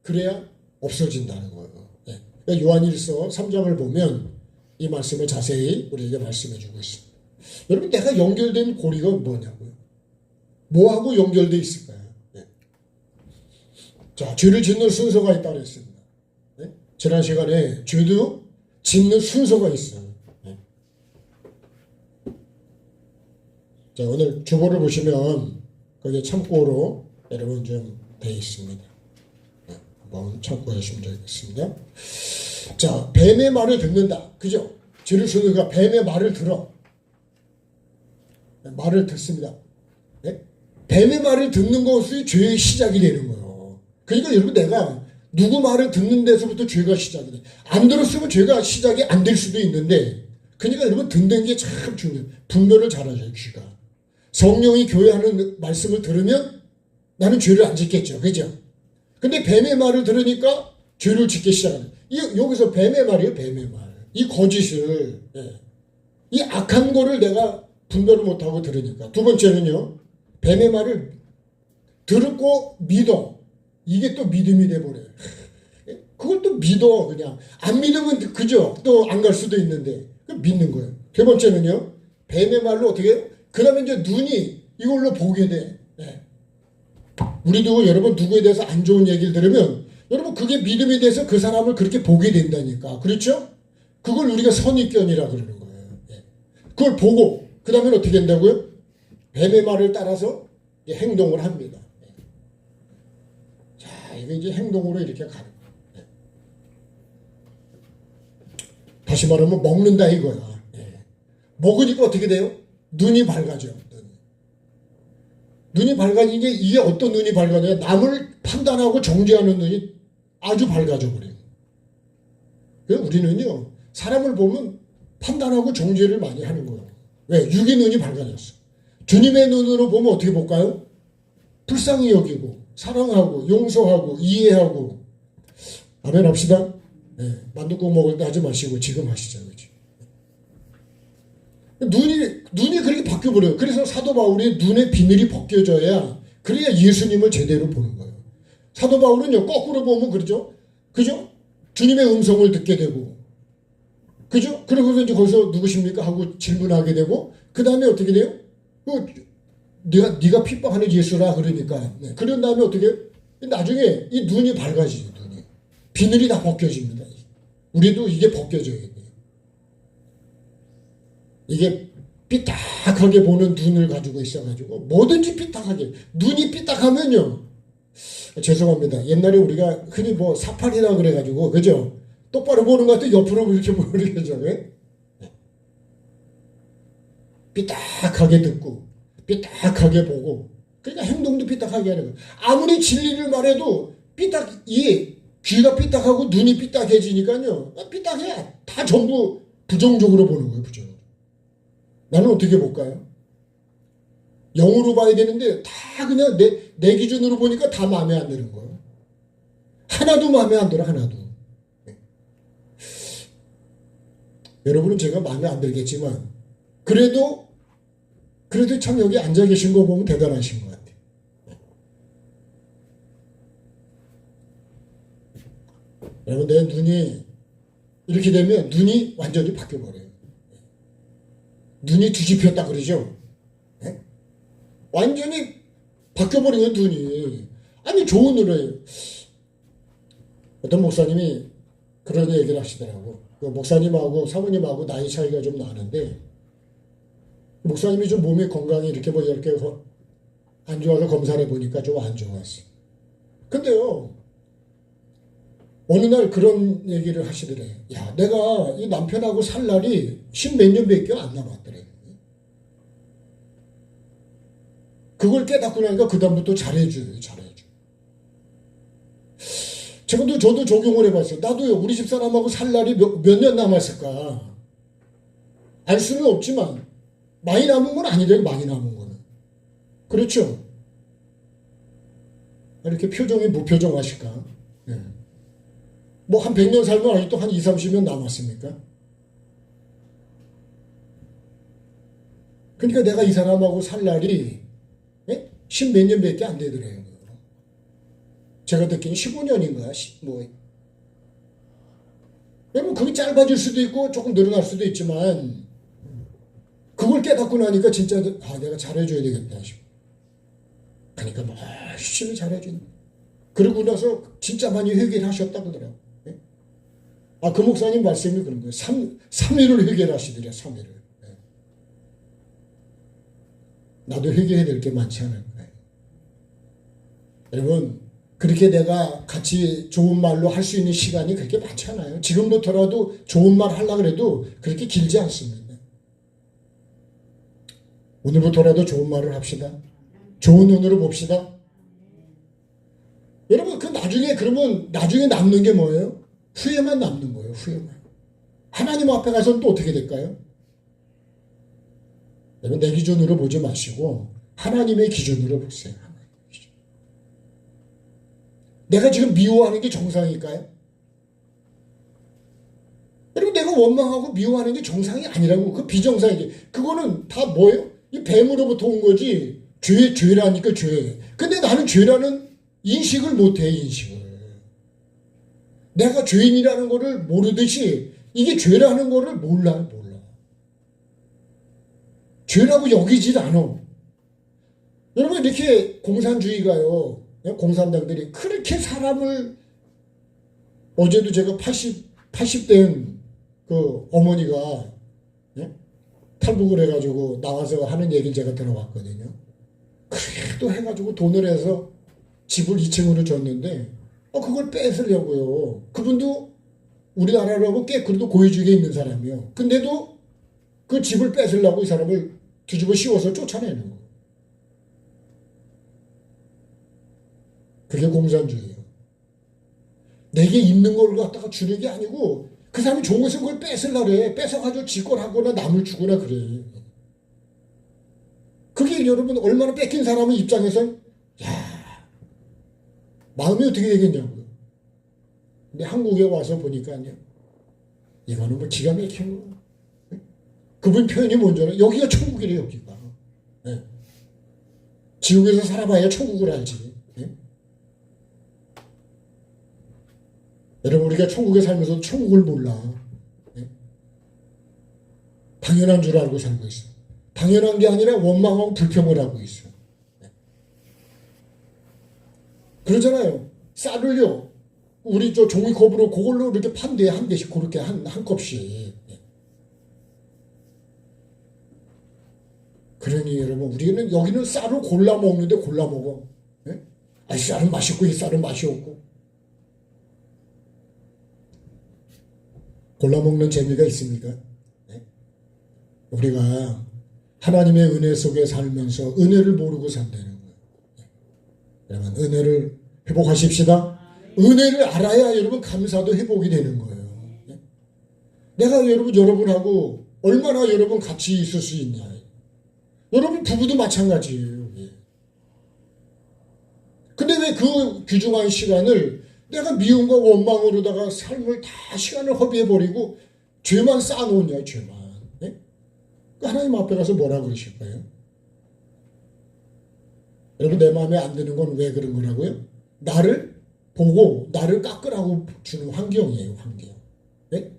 Speaker 1: 그래야 없어진다는 거예요. 예. 그러니까 요한일서 3장을 보면 이 말씀을 자세히 우리에게 말씀해 주고 있습니다. 여러분, 내가 연결된 고리가 뭐냐고요? 뭐하고 연결돼 있을까요? 네. 자, 죄를 짓는 순서가 있다고 했습니다. 네? 지난 시간에 죄도 짓는 순서가 있어요. 네. 자, 오늘 주보를 보시면 거기에 참고로 여러분 좀 돼 있습니다. 네, 한번 참고하시면 되겠습니다. 자, 뱀의 말을 듣는다. 그죠? 죄를 짓는가 뱀의 말을 들어. 말을 듣습니다. 네? 뱀의 말을 듣는 것이 죄의 시작이 되는 거예요. 그러니까 여러분, 내가 누구 말을 듣는 데서부터 죄가 시작이 돼. 안 들었으면 죄가 시작이 안 될 수도 있는데, 그러니까 여러분, 듣는 게 참 중요해요. 분별을 잘하셔요, 귀가. 성령이 교회하는 말씀을 들으면 나는 죄를 안 짓겠죠. 그죠? 근데 뱀의 말을 들으니까 죄를 짓기 시작하는. 여기서 뱀의 말이에요, 뱀의 말. 이 거짓을, 이 악한 거를 내가 분별을 못하고 들으니까. 두 번째는요, 뱀의 말을 듣고 믿어. 이게 또 믿음이 돼버려요. 그걸 또 믿어, 그냥. 안 믿으면 그죠? 또 안 갈 수도 있는데. 믿는 거예요. 세 번째는요, 뱀의 말로 어떻게 해요? 그 다음에 이제 눈이 이걸로 보게 돼. 네. 우리도 여러분 누구에 대해서 안 좋은 얘기를 들으면 여러분 그게 믿음이 돼서 그 사람을 그렇게 보게 된다니까. 그렇죠? 그걸 우리가 선입견이라 그러는 거예요. 네. 그걸 보고 그 다음에 어떻게 된다고요? 뱀의 말을 따라서 행동을 합니다. 네. 자, 이게 이제 행동으로 이렇게 가는 거예요. 네. 다시 말하면 먹는다 이거야. 네. 먹으니까 어떻게 돼요? 눈이 밝아져. 눈이 밝아진 게 이게 어떤 눈이 밝아져요? 남을 판단하고 정죄하는 눈이 아주 밝아져 버려요. 그래서 우리는요, 사람을 보면 판단하고 정죄를 많이 하는 거예요. 왜? 육의 눈이 밝아졌어. 주님의 눈으로 보면 어떻게 볼까요? 불쌍히 여기고, 사랑하고, 용서하고, 이해하고. 아멘 합시다. 네, 만둣국 먹을 때 하지 마시고 지금 하시죠. 그렇지? 눈이 그렇게 바뀌어버려요. 그래서 사도 바울이 눈의 비늘이 벗겨져야, 그래야 예수님을 제대로 보는 거예요. 사도 바울은요, 거꾸로 보면 그러죠. 그죠? 주님의 음성을 듣게 되고, 그죠? 그러고서 이제 거기서 누구십니까? 하고 질문하게 되고, 그 다음에 어떻게 돼요? 네가 핍박하는 예수라 그러니까. 네. 그런 다음에 어떻게 해요? 나중에 이 눈이 밝아지죠, 눈이. 비늘이 다 벗겨집니다. 우리도 이게 벗겨져야 돼요. 이게 삐딱하게 보는 눈을 가지고 있어가지고 뭐든지 삐딱하게 눈이 삐딱하면요, 죄송합니다. 옛날에 우리가 흔히 뭐 사팔이라 그래가지고 그죠? 똑바로 보는 것 같아 옆으로 이렇게 모르겠죠. 삐딱하게 듣고 삐딱하게 보고, 그러니까 행동도 삐딱하게 하는 거예요. 아무리 진리를 말해도 귀가 삐딱하고 눈이 삐딱해지니까요, 삐딱해. 다 전부 부정적으로 보는 거예요. 부정적으로. 나는 어떻게 볼까요? 영으로 봐야 되는데 다 그냥 내 기준으로 보니까 다 마음에 안 드는 거예요. 하나도 마음에 안 들어, 하나도. 네. 여러분은 제가 마음에 안 들겠지만 그래도 참 여기 앉아 계신 거 보면 대단하신 것 같아요. 네. 여러분, 내 눈이 이렇게 되면 눈이 완전히 바뀌어버려요. 눈이 뒤집혔다 그러죠. 네? 완전히 바뀌어버리는 눈이. 아니, 좋은 눈이에요. 어떤 목사님이 그런 얘기를 하시더라고. 그 목사님하고 사모님하고 나이 차이가 좀 나는데, 목사님이 좀 몸이 건강이 이렇게 안 좋아서 검사를 해보니까 좀 안 좋았어. 근데요, 어느 날 그런 얘기를 하시더래요. 야, 내가 이 남편하고 살 날이 10몇 년밖에 안 남았더래. 그걸 깨닫고 나니까 그다음부터 잘해줘요. 저도 적용을 해봤어요. 나도요, 우리 집사람하고 살 날이 몇 년 남았을까? 알 수는 없지만, 많이 남은 건 아니래요, 많이 남은 거는. 그렇죠? 이렇게 표정이 무표정하실까? 네. 뭐 한 100년 살면 아직도 한 20, 30년 남았습니까? 그러니까 내가 이 사람하고 살 날이 10몇 년밖에 안 되더래요. 제가 듣기는 15년인가? 여러분, 그게 짧아질 수도 있고 조금 늘어날 수도 있지만, 그걸 깨닫고 나니까 진짜 내가 잘해줘야 되겠다 싶어. 그러니까 뭐 열심히 잘해준. 그러고 나서 진짜 많이 회개를 하셨다 그러더라고. 예? 그 목사님 말씀이 그런 거예요. 3일을 회개를 하시더래요. 3일을. 예. 나도 회개해야 될 게 많지 않을까요? 여러분, 그렇게 내가 같이 좋은 말로 할 수 있는 시간이 그렇게 많지 않아요. 지금부터라도 좋은 말 하려고 해도 그렇게 길지 않습니다. 오늘부터라도 좋은 말을 합시다. 좋은 눈으로 봅시다. 여러분, 그러면 나중에 남는 게 뭐예요? 후회만 남는 거예요, 후회만. 하나님 앞에 가서는 또 어떻게 될까요? 여러분, 내 기준으로 보지 마시고, 하나님의 기준으로 보세요. 내가 지금 미워하는 게 정상일까요? 여러분, 내가 원망하고 미워하는 게 정상이 아니라고. 그 비정상이지. 그거는 다 뭐예요? 이 뱀으로부터 온 거지. 죄라니까 죄. 근데 나는 죄라는 인식을 못해, 인식을. 내가 죄인이라는 거를 모르듯이 이게 죄라는 거를 몰라. 죄라고 여기질 않아. 여러분, 이렇게 공산주의가요. 공산당들이 그렇게 사람을, 어제도 제가 80된 그 어머니가 탈북을 해가지고 나와서 하는 얘기를 제가 들어봤거든요. 그래도 해가지고 돈을 해서 집을 2층으로 줬는데 그걸 뺏으려고요. 그분도 우리나라라고 꽤 그래도 고위직에 있는 사람이요. 근데도 그 집을 뺏으려고 이 사람을 뒤집어 씌워서 쫓아내는 거예요. 그게 공산주의예요. 내게 있는 걸 갖다가 주는 게 아니고 그 사람이 좋은 것은 그걸 뺏으려고 해. 뺏어가지고 지걸 하거나 남을 주거나 그래. 그게 여러분 얼마나 뺏긴 사람의 입장에선 마음이 어떻게 되겠냐고요. 근데 한국에 와서 보니까요. 이거는 뭐 기가 막힌 거. 그분 표현이 뭔지 알아요? 여기가 천국이래요, 여기가. 네. 지옥에서 살아봐야 천국을 알지. 네? 여러분, 우리가 천국에 살면서 천국을 몰라. 네? 당연한 줄 알고 살고 있어. 당연한 게 아니라 원망하고 불평을 하고 있어. 네? 그러잖아요. 쌀을요, 우리 종이컵으로 그걸로 이렇게 판대 한 대씩 그렇게 한 컵씩. 네? 그러니 여러분, 우리는 여기는 쌀을 골라 먹는데 골라 먹어. 네? 쌀은 맛있고 이 쌀은 맛이 없고. 골라 먹는 재미가 있습니까? 네? 우리가 하나님의 은혜 속에 살면서 은혜를 모르고 산다는 거예요. 네? 여러분, 은혜를 회복하십시다. 은혜를 알아야 여러분 감사도 회복이 되는 거예요. 네? 내가 여러분하고 얼마나 여러분 같이 있을 수 있냐. 여러분 부부도 마찬가지예요. 예. 근데 왜 그 귀중한 시간을 내가 미움과 원망으로다가 삶을 다 시간을 허비해버리고 죄만 쌓아놓냐, 죄만. 네? 하나님 앞에 가서 뭐라 그러실 거예요? 여러분, 내 마음에 안 드는 건 왜 그런 거라고요? 나를 보고 나를 깎으라고 주는 환경이에요, 환경. 네?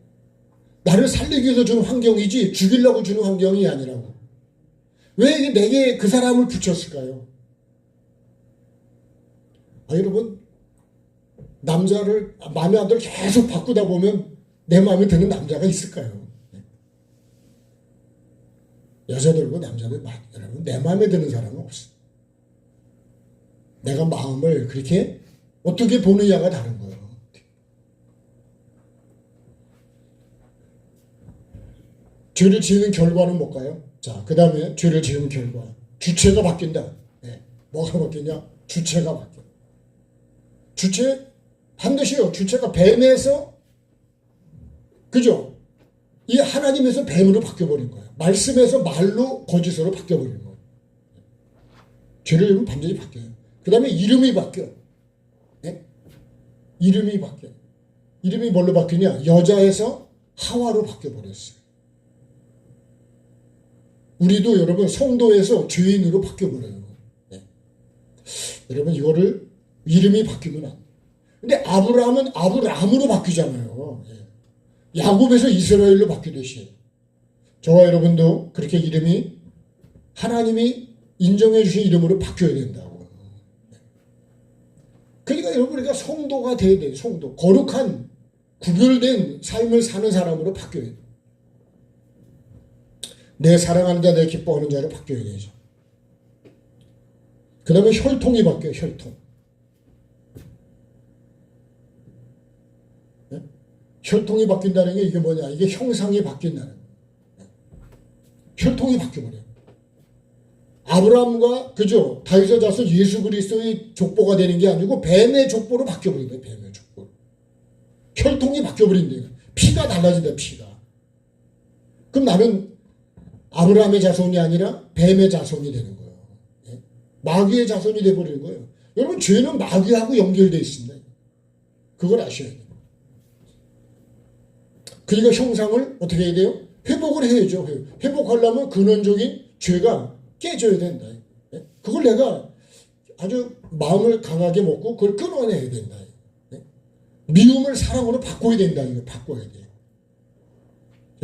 Speaker 1: 나를 살리기 위해서 주는 환경이지 죽이려고 주는 환경이 아니라고. 왜 내게 그 사람을 붙였을까요? 여러분, 남자를 마음에 안 들어 계속 바꾸다 보면 내 마음에 드는 남자가 있을까요? 여자들과 남자들, 여러분, 내 마음에 드는 사람은 없어. 내가 마음을 그렇게 어떻게 보느냐가 다른 거예요. 죄를 지는 결과는 뭘까요? 자, 그 다음에 죄를 지은 결과. 주체가 바뀐다. 네. 뭐가 바뀌냐? 주체가 바뀌어. 주체? 반드시요. 주체가 뱀에서, 그죠? 이 하나님에서 뱀으로 바뀌어버린 거예요. 말씀에서 말로 거짓으로 바뀌어버린 거예요. 죄를 지으면 반드시 바뀌어요. 그 다음에 이름이 바뀌어. 네? 이름이 바뀌어. 이름이 뭘로 바뀌냐? 여자에서 하와로 바뀌어버렸어요. 우리도 여러분 성도에서 죄인으로 바뀌어버려요. 네. 여러분, 이거를 이름이 바뀌면 안 돼요. 근데 아브라함은 아브람으로 바뀌잖아요. 네. 야곱에서 이스라엘로 바뀌듯이 저와 여러분도 그렇게 이름이 하나님이 인정해 주신 이름으로 바뀌어야 된다고. 그러니까 여러분, 우리가 성도가 돼야 돼요. 성도. 거룩한 구별된 삶을 사는 사람으로 바뀌어야 돼요. 내 사랑하는 자, 내 기뻐하는 자로 바뀌어야 되죠. 그 다음에 혈통이 바뀌어요. 혈통. 네? 혈통이 바뀐다는 게 이게 뭐냐, 이게 형상이 바뀐다는 거예요. 혈통이 바뀌어버려요. 아브라함과 그죠, 다윗의 자손 예수 그리스도의 족보가 되는 게 아니고 뱀의 족보로 바뀌어버린 거예요. 뱀의 족보. 혈통이 바뀌어버린다. 피가 달라진다. 피가. 그럼 나는 아브라함의 자손이 아니라 뱀의 자손이 되는 거예요. 예? 마귀의 자손이 되어버리는 거예요. 여러분, 죄는 마귀하고 연결되어 있습니다. 그걸 아셔야 돼요. 그러니까 형상을 어떻게 해야 돼요? 회복을 해야죠. 회복하려면 근원적인 죄가 깨져야 된다. 예? 그걸 내가 아주 마음을 강하게 먹고 그걸 끊어내야 된다. 예? 미움을 사랑으로 바꿔야 된다. 이거 바꿔야 돼요.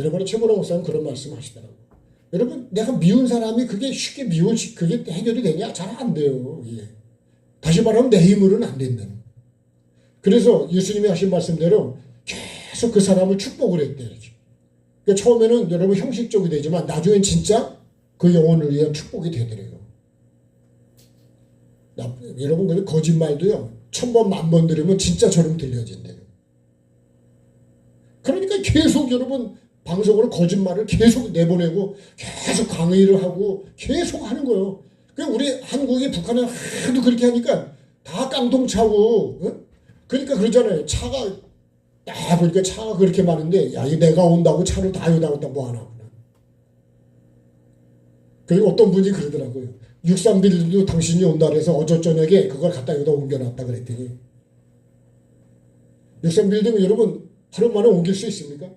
Speaker 1: 여러분의 최고로 목사님 그런 말씀 하시더라고요. 여러분, 내가 미운 사람이 그게 쉽게 그게 해결이 되냐? 잘 안 돼요. 예. 다시 말하면 내 힘으로는 안 된다는. 그래서 예수님이 하신 말씀대로 계속 그 사람을 축복을 했대요. 그러니까 처음에는 여러분 형식적이 되지만 나중엔 진짜 그 영혼을 위한 축복이 되더래요. 여러분, 그 거짓말도요, 1000번, 10,000번 들으면 진짜처럼 들려진대요. 그러니까 계속 여러분 방송으로 거짓말을 계속 내보내고 계속 강의를 하고 계속 하는 거예요. 그러니까 우리 한국이 북한은 하도 그렇게 하니까 다 깡통차고, 어? 그러니까 그러잖아요. 차가 딱 보니까 차가 그렇게 많은데, 야, 이 내가 온다고 차를 다 여다 갖다 뭐 하나. 그리고 어떤 분이 그러더라고요. 63빌딩도 당신이 온다 그래서 어제 저녁에 그걸 갖다 여기다 옮겨놨다 그랬더니, 63빌딩 여러분 하루 만에 옮길 수 있습니까?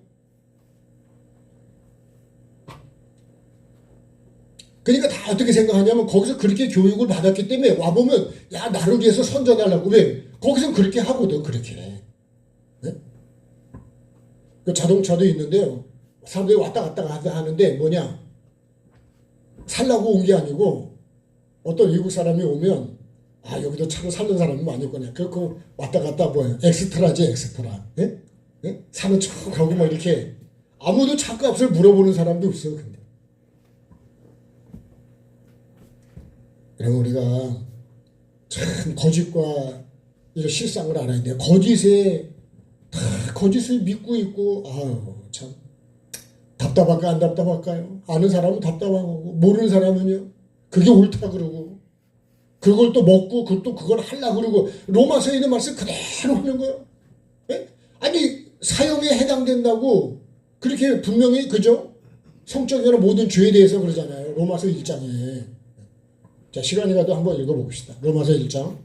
Speaker 1: 그러니까 다 어떻게 생각하냐면 거기서 그렇게 교육을 받았기 때문에 와보면, 야, 나를 위해서 선전하려고. 왜? 거기서 그렇게 하거든. 그렇게. 네? 그 자동차도 있는데요, 사람들이 왔다 갔다 하는데 뭐냐, 살라고 온 게 아니고 어떤 외국 사람이 오면, 아, 여기도 차로 살는 사람이 많이 있구나. 그렇고 왔다 갔다 뭐예요? 엑스트라지, 엑스트라. 예? 예? 사는 척 하고 막 이렇게. 아무도 차값을 물어보는 사람도 없어요. 근데 그럼 우리가 참 거짓과 이런 실상을 알아야 돼요. 거짓을 믿고 있고, 아유, 참 답답할까 안 답답할까요? 아는 사람은 답답하고 모르는 사람은요, 그게 옳다 그러고, 그걸 또 먹고 그걸 하려고 그러고, 로마서에 있는 말씀 그대로 하는 거예요. 예? 아니, 사형에 해당된다고 그렇게 분명히, 그죠? 성적이나 모든 죄에 대해서 그러잖아요. 로마서 1장에. 자, 시간이 가도 한번 읽어봅시다. 로마서 1장.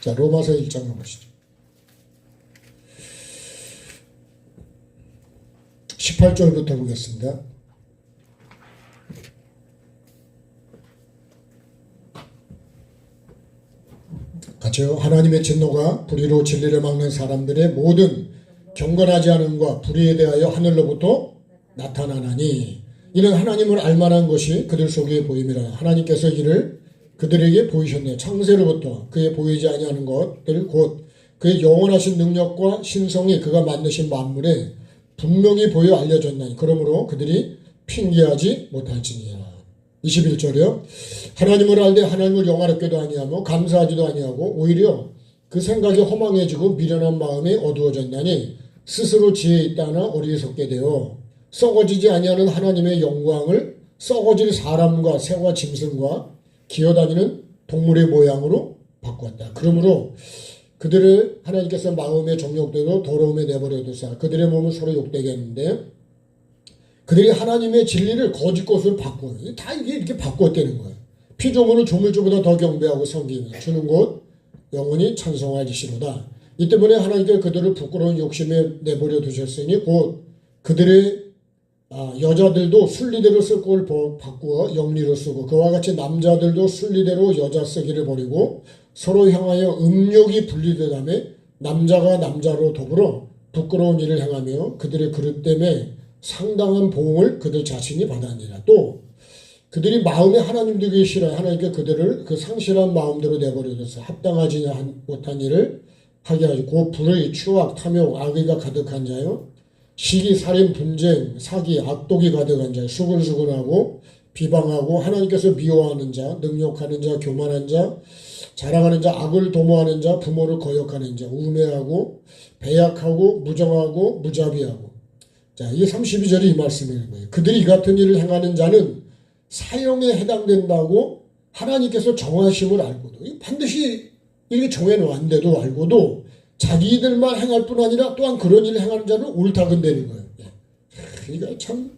Speaker 1: 자, 로마서 1장 보시죠. 18절부터 보겠습니다. 같이요. 하나님의 진노가 불의로 진리를 막는 사람들의 모든 경건하지 않음과 불의에 대하여 하늘로부터 나타나나니, 이는 하나님을 알만한 것이 그들 속에 보임이라. 하나님께서 이를 그들에게 보이셨네. 창세로부터 그의 보이지 아니하는 것들 곧 그의 영원하신 능력과 신성이 그가 만드신 만물에 분명히 보여 알려졌나니, 그러므로 그들이 핑계하지 못할지니라. 21절이요. 하나님을 알되 하나님을 영화롭게도 아니하며 감사하지도 아니하고 오히려 그 생각이 허망해지고 미련한 마음이 어두워졌나니, 스스로 지혜 있다나 어리석게 되어 썩어지지 아니하는 하나님의 영광을 썩어질 사람과 새와 짐승과 기어다니는 동물의 모양으로 바꾸었다. 그러므로 그들을 하나님께서 마음의 정욕대로 더러움에 내버려두사 그들의 몸을 서로 욕되게 했는데, 그들이 하나님의 진리를 거짓 것으로 바꾸어요. 다 이게 이렇게 바꾸었다는 거예요. 피조물을 조물주보다 더 경배하고 섬기며 주는 곳 영원히 찬송하시리로다. 이 때문에 하나님께 그들을 부끄러운 욕심에 내버려 두셨으니 곧 그들의 여자들도 순리대로 쓸 걸 바꾸어 영리로 쓰고 그와 같이 남자들도 순리대로 여자 쓰기를 버리고 서로 향하여 음욕이 분리되다며 남자가 남자로 더불어 부끄러운 일을 행하며 그들의 그릇 때문에 상당한 보응을 그들 자신이 받았느니라. 또 그들이 마음에 하나님 되기 싫어 하나님께 그들을 그 상실한 마음대로 내버려둬서 합당하지 못한 일을 하게 하시고 불의 추악 탐욕 악의가 가득한 자요 시기 살인 분쟁 사기 악독이 가득한 자 수근수근하고 비방하고 하나님께서 미워하는 자 능욕하는 자 교만한 자 자랑하는 자 악을 도모하는 자 부모를 거역하는 자 우매하고 배약하고 무정하고 무자비하고. 자, 이게 32절이 이 말씀인 거예요. 그들이 이 같은 일을 행하는 자는 사형에 해당된다고 하나님께서 정하심을 알고도 반드시 이렇게 정해놓았는데도 알고도 자기들만 행할 뿐 아니라 또한 그런 일을 행하는 자를 옳다근대는 거예요. 그러니까 참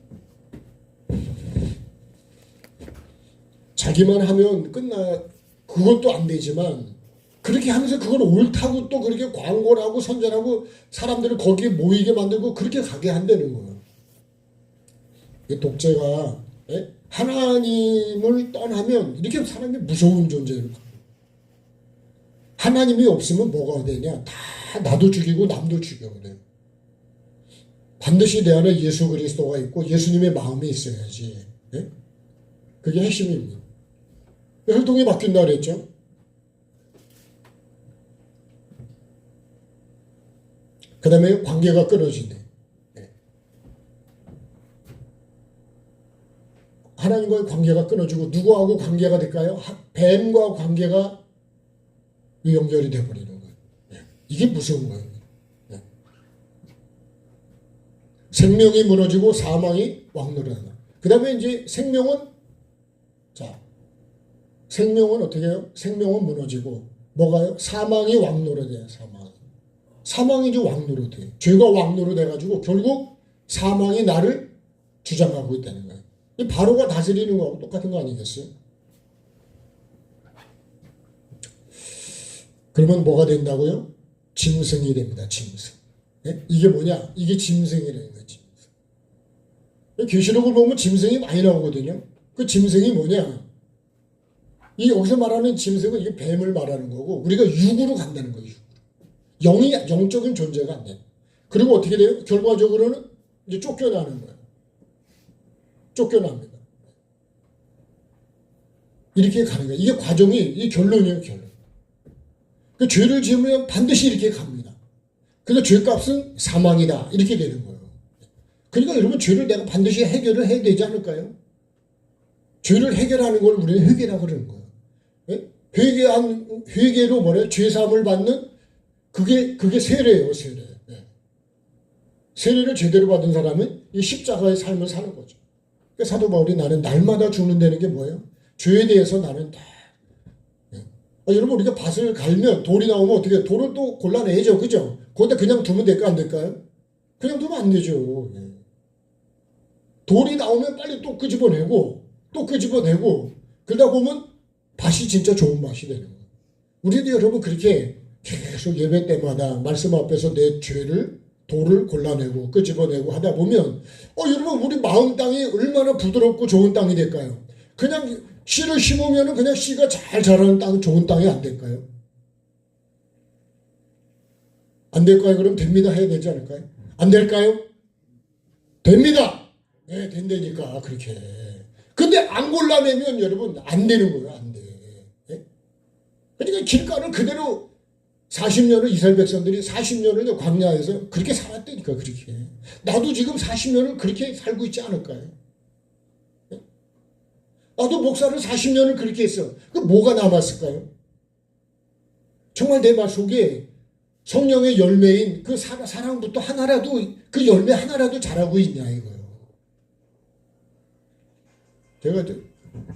Speaker 1: 자기만 하면 그것도 안 되지만 그렇게 하면서 그걸 옳다고 또 그렇게 광고를 하고 선전하고 사람들을 거기에 모이게 만들고 그렇게 가게 한다는 거예요. 독재가 하나님을 떠나면 이렇게 사람이 무서운 존재예요. 하나님이 없으면 뭐가 되냐? 다 나도 죽이고 남도 죽여버려요. 반드시 내 안에 예수 그리스도가 있고 예수님의 마음이 있어야지. 그게 핵심입니다. 혈통이 바뀐다 그랬죠. 그 다음에 관계가 끊어지네. 하나님과의 관계가 끊어지고 누구하고 관계가 될까요? 뱀과 관계가 연결이 되어버리는 거예요. 이게 무서운 거예요. 생명이 무너지고 사망이 왕노릇한다. 그 다음에 이제 생명은 어떻게 해요? 생명은 무너지고 뭐가요? 사망이 왕노릇해요. 사망이 이제 왕노릇해요. 죄가 왕노릇해가지고 결국 사망이 나를 주장하고 있다는 거예요. 이 바로가 다스리는 거하고 똑같은 거 아니겠어요? 그러면 뭐가 된다고요? 짐승이 됩니다. 짐승. 이게 뭐냐? 이게 짐승이라는 거예요. 짐승. 계시록을 보면 짐승이 많이 나오거든요. 그 짐승이 뭐냐? 이 여기서 말하는 짐승은 이게 뱀을 말하는 거고 우리가 육으로 간다는 거예요. 육으로. 영적인 존재가 안 돼요. 그리고 어떻게 돼요? 결과적으로는 이제 쫓겨나는 거예요. 쫓겨납니다. 이렇게 가는 거예요. 이게 과정이 이 결론이에요. 결론. 그 죄를 지으면 반드시 이렇게 갑니다. 그래서 죄값은 사망이다. 이렇게 되는 거예요. 그러니까 여러분 죄를 내가 반드시 해결을 해야 되지 않을까요? 죄를 해결하는 걸 우리는 회개라고 그러는 거예요. 회개로 뭐래요? 죄사함을 받는 그게 세례예요. 세례. 세례를 제대로 받은 사람은 이 십자가의 삶을 사는 거죠. 그러니까 사도 바울이 나는 날마다 죽는다는 게 뭐예요? 죄에 대해서 나는 다. 여러분 우리가 밭을 갈면 돌이 나오면 어떻게 해요? 돌을 또 골라내죠. 그죠? 거기다 그냥 두면 될까 안 될까요? 그냥 두면 안 되죠. 돌이 나오면 빨리 또 끄집어내고 그러다 보면 밭이 진짜 좋은 밭이 되는 거예요. 우리도 여러분 그렇게 계속 예배 때마다 말씀 앞에서 내 돌을 골라내고 끄집어내고 하다 보면 여러분 우리 마음 땅이 얼마나 부드럽고 좋은 땅이 될까요? 그냥 씨를 심으면 그냥 씨가 잘 자라는 좋은 땅이 안 될까요? 안 될까요? 그럼 됩니다 해야 되지 않을까요? 안 될까요? 됩니다. 네, 된다니까 그렇게. 근데 안 골라내면 여러분 안 되는 거예요. 안 돼. 그러니까 길가를 그대로 40년을 이스라엘 백성들이 40년을 광야에서 그렇게 살았다니까 그렇게. 나도 지금 40년을 그렇게 살고 있지 않을까요? 나도 목사를 40년을 그렇게 했어. 그 뭐가 남았을까요? 정말 내 말 속에 성령의 열매인 그 사랑부터 하나라도 그 열매 하나라도 자라고 있냐 이거요. 제가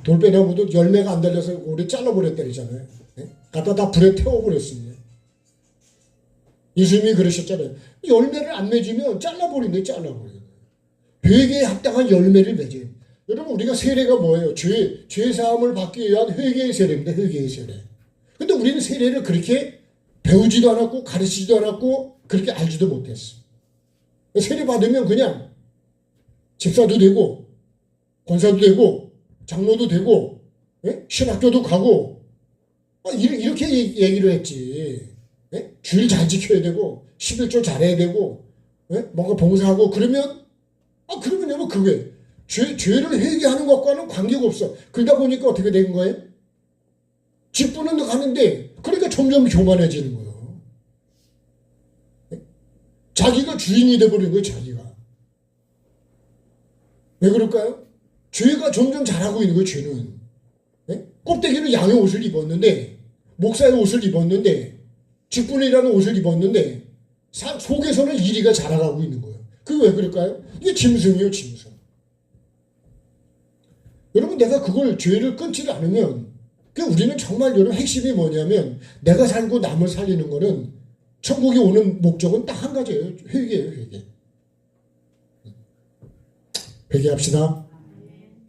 Speaker 1: 돌배나무도 열매가 안 달려서 오래 잘라버렸다잖아요. 갖다 다 불에 태워버렸습니다. 예수님이 그러셨잖아요. 열매를 안 맺으면 잘라버린대. 회개에 합당한 열매를 맺어요. 여러분 우리가 세례가 뭐예요? 죄 사함을 받기 위한 회개의 세례입니다. 회개의 세례. 근데 우리는 세례를 그렇게 배우지도 않았고 가르치지도 않았고 그렇게 알지도 못했어. 세례 받으면 그냥 집사도 되고 권사도 되고 장로도 되고 신학교도 가고 이렇게 얘기를 했지. 주일 잘 지켜야 되고 11조 잘해야 되고 뭔가 봉사하고 그러면 여러분 그게 죄를 회개하는 것과는 관계가 없어. 그러다 보니까 어떻게 된 거예요? 직분은 가는데 그러니까 점점 교만해지는 거예요. 자기가 주인이 돼버린 거예요. 자기가. 왜 그럴까요? 죄가 점점 잘하고 있는 거예요. 죄는. 껍데기는 양의 옷을 입었는데 목사의 옷을 입었는데 직분이라는 옷을 입었는데 속에서는 이리가 자라가고 있는 거예요. 그게 왜 그럴까요? 이게 짐승이에요. 짐승. 여러분 내가 그걸 죄를 끊지를 않으면 우리는 정말 여러분 핵심이 뭐냐면 내가 살고 남을 살리는 거는 천국에 오는 목적은 딱 한 가지예요. 회개예요. 회개. 회개합시다.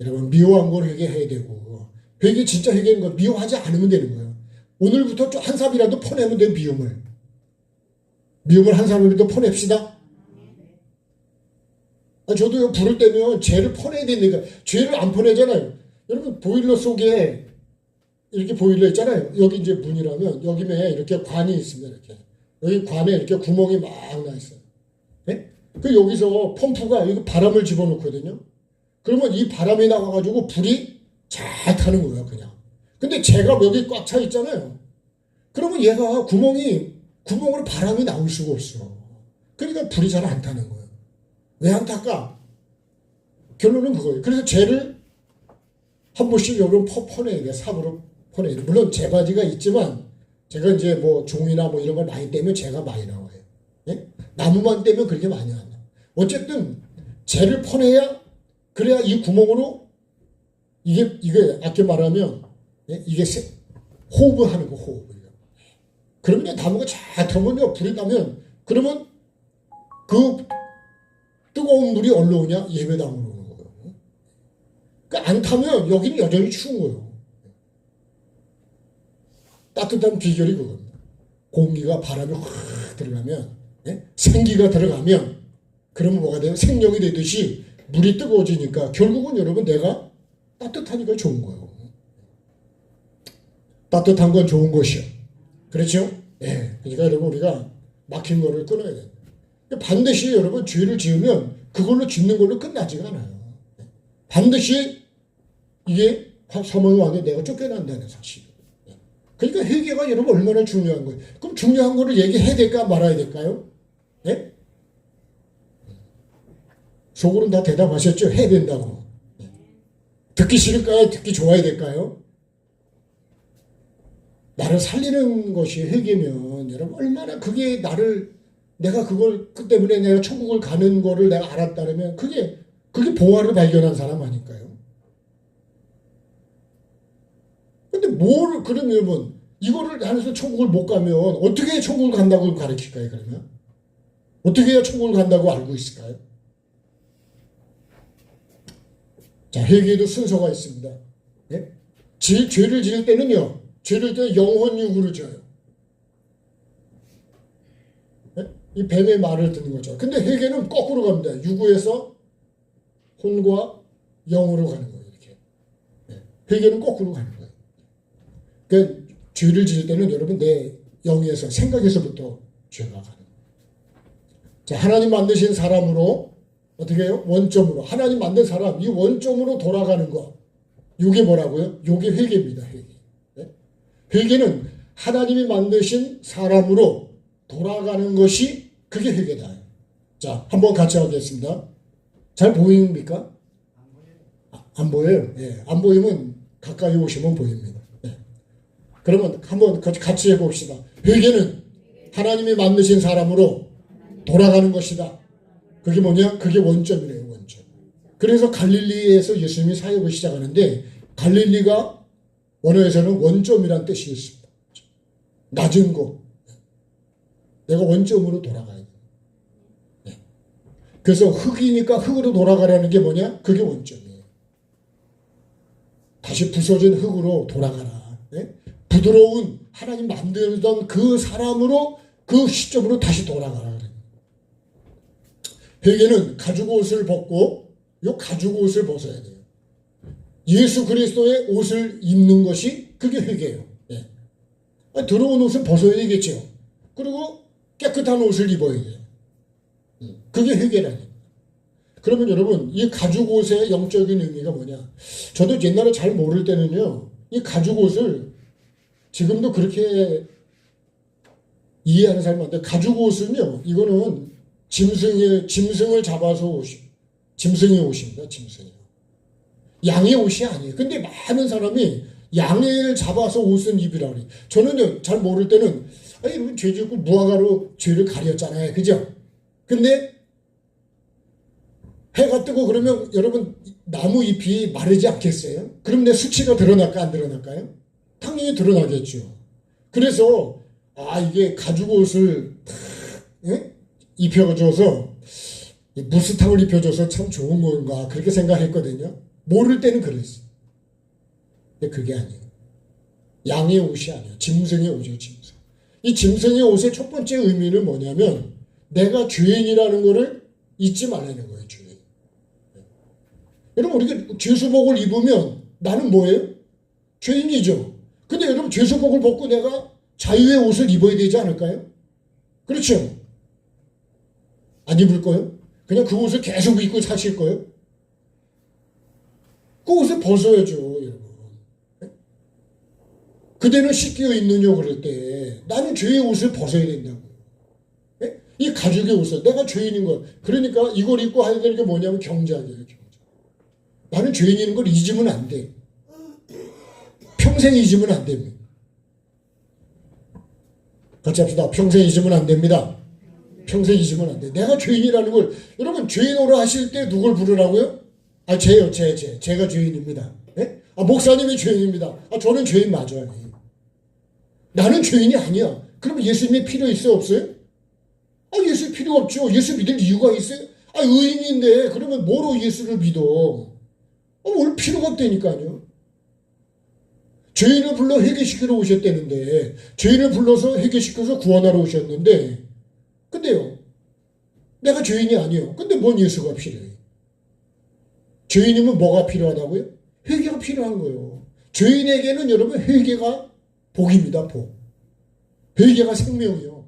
Speaker 1: 여러분 미워한 걸 회개해야 되고 회개 진짜 회개하는 거 미워하지 않으면 되는 거예요. 오늘부터 좀 한 삽이라도 퍼내면 돼요. 미움을 한 삽이라도 퍼냅시다. 저도요 불을 떼면 죄를 퍼내야 되니까 죄를 안 퍼내잖아요. 여러분 보일러 속에 이렇게 보일러 있잖아요. 여기 이제 문이라면 여기에 이렇게 관이 있습니다. 이렇게 여기 관에 이렇게 구멍이 막 나 있어요. 그 여기서 펌프가 여기 바람을 집어넣거든요. 그러면 이 바람이 나와가지고 불이 잘 타는 거예요. 그냥. 근데 제가 여기 꽉 차 있잖아요. 그러면 얘가 구멍으로 바람이 나올 수가 없어. 그러니까 불이 잘 안 타는 거예요. 왜 안 탈까? 결론은 그거예요. 그래서 죄를 한 번씩 여러분 퍼내야 돼. 삽으로 퍼내야 돼. 물론 제 바지가 있지만 제가 이제 뭐 종이나 뭐 이런 걸 많이 떼면 죄가 많이 나와요. 나무만 떼면 그렇게 많이 안 나와요. 어쨌든 죄를 퍼내야 그래야 이 구멍으로 이게 아까 말하면 이게 호흡하는 거 호흡. 그러면 나무가 잘 타면요 불이 나면 그러면 그 뜨거운 물이 어디로 오냐? 예배당으로 오는 거예요. 그러니까 안 타면 여기는 여전히 추운 거예요. 따뜻한 비결이 그겁니다. 공기가 바람이 확 들어가면 생기가 들어가면 그러면 뭐가 돼요? 생명이 되듯이 물이 뜨거워지니까 결국은 여러분 내가 따뜻하니까 좋은 거예요. 따뜻한 건 좋은 것이요. 그렇죠? 그러니까 여러분 우리가 막힌 거를 끊어야 돼요. 반드시 여러분 죄를 지으면 그걸로 짓는 걸로 끝나지가 않아요. 반드시 이게 사망의 왕에 내가 쫓겨난다는 사실. 그러니까 회개가 여러분 얼마나 중요한 거예요. 그럼 중요한 거를 얘기해야 될까 말아야 될까요? 속으로는 다 대답하셨죠? 해야 된다고. 듣기 싫을까요? 듣기 좋아야 될까요? 나를 살리는 것이 회개면 여러분 얼마나 그게 내가 그걸 그 때문에 내가 천국을 가는 거를 내가 알았다면 그게 보화를 발견한 사람 아닐까요? 근데 그러면 여러분 이거를 안해서 천국을 못 가면 어떻게 천국을 간다고 가르칠까요? 그러면 어떻게 해야 천국을 간다고 알고 있을까요? 자, 회개에도 순서가 있습니다. 죄를 지을 때는요. 죄를 지을 때 영혼육으로 져요. 이 뱀의 말을 듣는 거죠. 근데 회개는 거꾸로 갑니다. 육구에서 혼과 영으로 가는 거예요. 이렇게. 회개는 거꾸로 가는 거예요. 그러니까 죄를 지을 때는 여러분 내 영에서 생각에서부터 죄가 가는 거예요. 자, 하나님 만드신 사람으로 어떻게 해요? 원점으로 하나님 만든 사람 이 원점으로 돌아가는 거. 이게 뭐라고요? 이게 회개입니다. 회개. 회개는 하나님이 만드신 사람으로 돌아가는 것이 그게 회개다. 자, 한번 같이 하겠습니다. 잘 보입니까? 안 보여요? 안 보이면 가까이 오시면 보입니다. 그러면 한번 같이 해봅시다. 회개는 하나님이 만드신 사람으로 돌아가는 것이다. 그게 뭐냐? 그게 원점이래요. 원점. 그래서 갈릴리에서 예수님이 사역을 시작하는데 갈릴리가 원어에서는 원점이란 뜻이 있습니다. 낮은 곳. 내가 원점으로 돌아가야 돼. 그래서 흙이니까 흙으로 돌아가라는 게 뭐냐? 그게 원점이에요. 다시 부서진 흙으로 돌아가라. 부드러운 하나님 만들던 그 사람으로 그 시점으로 다시 돌아가라. 회개는 가죽 옷을 벗고 요 가죽 옷을 벗어야 돼요. 예수 그리스도의 옷을 입는 것이 그게 회개예요. 예. 더러운 옷을 벗어야 되겠죠. 그리고 깨끗한 옷을 입어야 돼요. 그게 회개라니까. 그러면 여러분 이 가죽 옷의 영적인 의미가 뭐냐? 저도 옛날에 잘 모를 때는요. 이 가죽 옷을 지금도 그렇게 이해하는 사람이 많은데 가죽 옷은요. 이거는 짐승을 잡아서 짐승의 옷입니다. 짐승이. 양의 옷이 아니에요. 근데 많은 사람이 양을 잡아서 옷을 입으라 그래요. 저는요, 잘 모를 때는, 여러분, 죄 짓고 무화과로 죄를 가렸잖아요. 그죠? 근데, 해가 뜨고 그러면 여러분, 나무 잎이 마르지 않겠어요? 그럼 내 수치가 드러날까, 안 드러날까요? 당연히 드러나겠죠. 그래서, 이게 가죽 옷을 탁, 입혀줘서, 무스탕을 입혀줘서 참 좋은 건가, 그렇게 생각했거든요. 모를 때는 그랬어요. 근데 그게 아니에요. 양의 옷이 아니에요. 짐승의 옷이에요. 짐승. 이 짐승의 옷의 첫 번째 의미는 뭐냐면 내가 죄인이라는 것을 잊지 말라는 거예요. 죄인. 여러분 우리가 죄수복을 입으면 나는 뭐예요? 죄인이죠. 근데 여러분 죄수복을 벗고 내가 자유의 옷을 입어야 되지 않을까요? 그렇죠? 안 입을 거예요? 그냥 그 옷을 계속 입고 사실 거예요? 그 옷을 벗어야죠, 여러분. 그대는 씻겨 있느냐 그럴 때 나는 죄의 옷을 벗어야 된다고. 이 가죽의 옷을 내가 죄인인 거. 그러니까 이걸 입고 해야 되는 게 뭐냐면 경작이에요. 경작. 나는 죄인인 걸 잊으면 안 돼. 평생 잊으면 안 됩니다. 같이 합시다. 평생 잊으면 안 됩니다. 평생 잊으면 안 돼. 내가 죄인이라는 걸 여러분 죄인으로 하실 때 누굴 부르라고요? 제가 죄인입니다. 예? 목사님이 죄인입니다. 저는 죄인 맞아요. 나는 죄인이 아니야. 그럼 예수님이 필요 있어요? 없어요? 예수 필요 없죠. 예수 믿을 이유가 있어요? 의인인데, 그러면 뭐로 예수를 믿어? 올 필요가 없다니까요. 죄인을 불러 회개시키러 오셨다는데, 죄인을 불러서 회개시켜서 구원하러 오셨는데, 근데요, 내가 죄인이 아니에요. 근데 뭔 예수가 필요해요? 죄인이면 뭐가 필요하다고요? 회개가 필요한 거예요. 죄인에게는 여러분 회개가 복입니다. 복. 회개가 생명이요.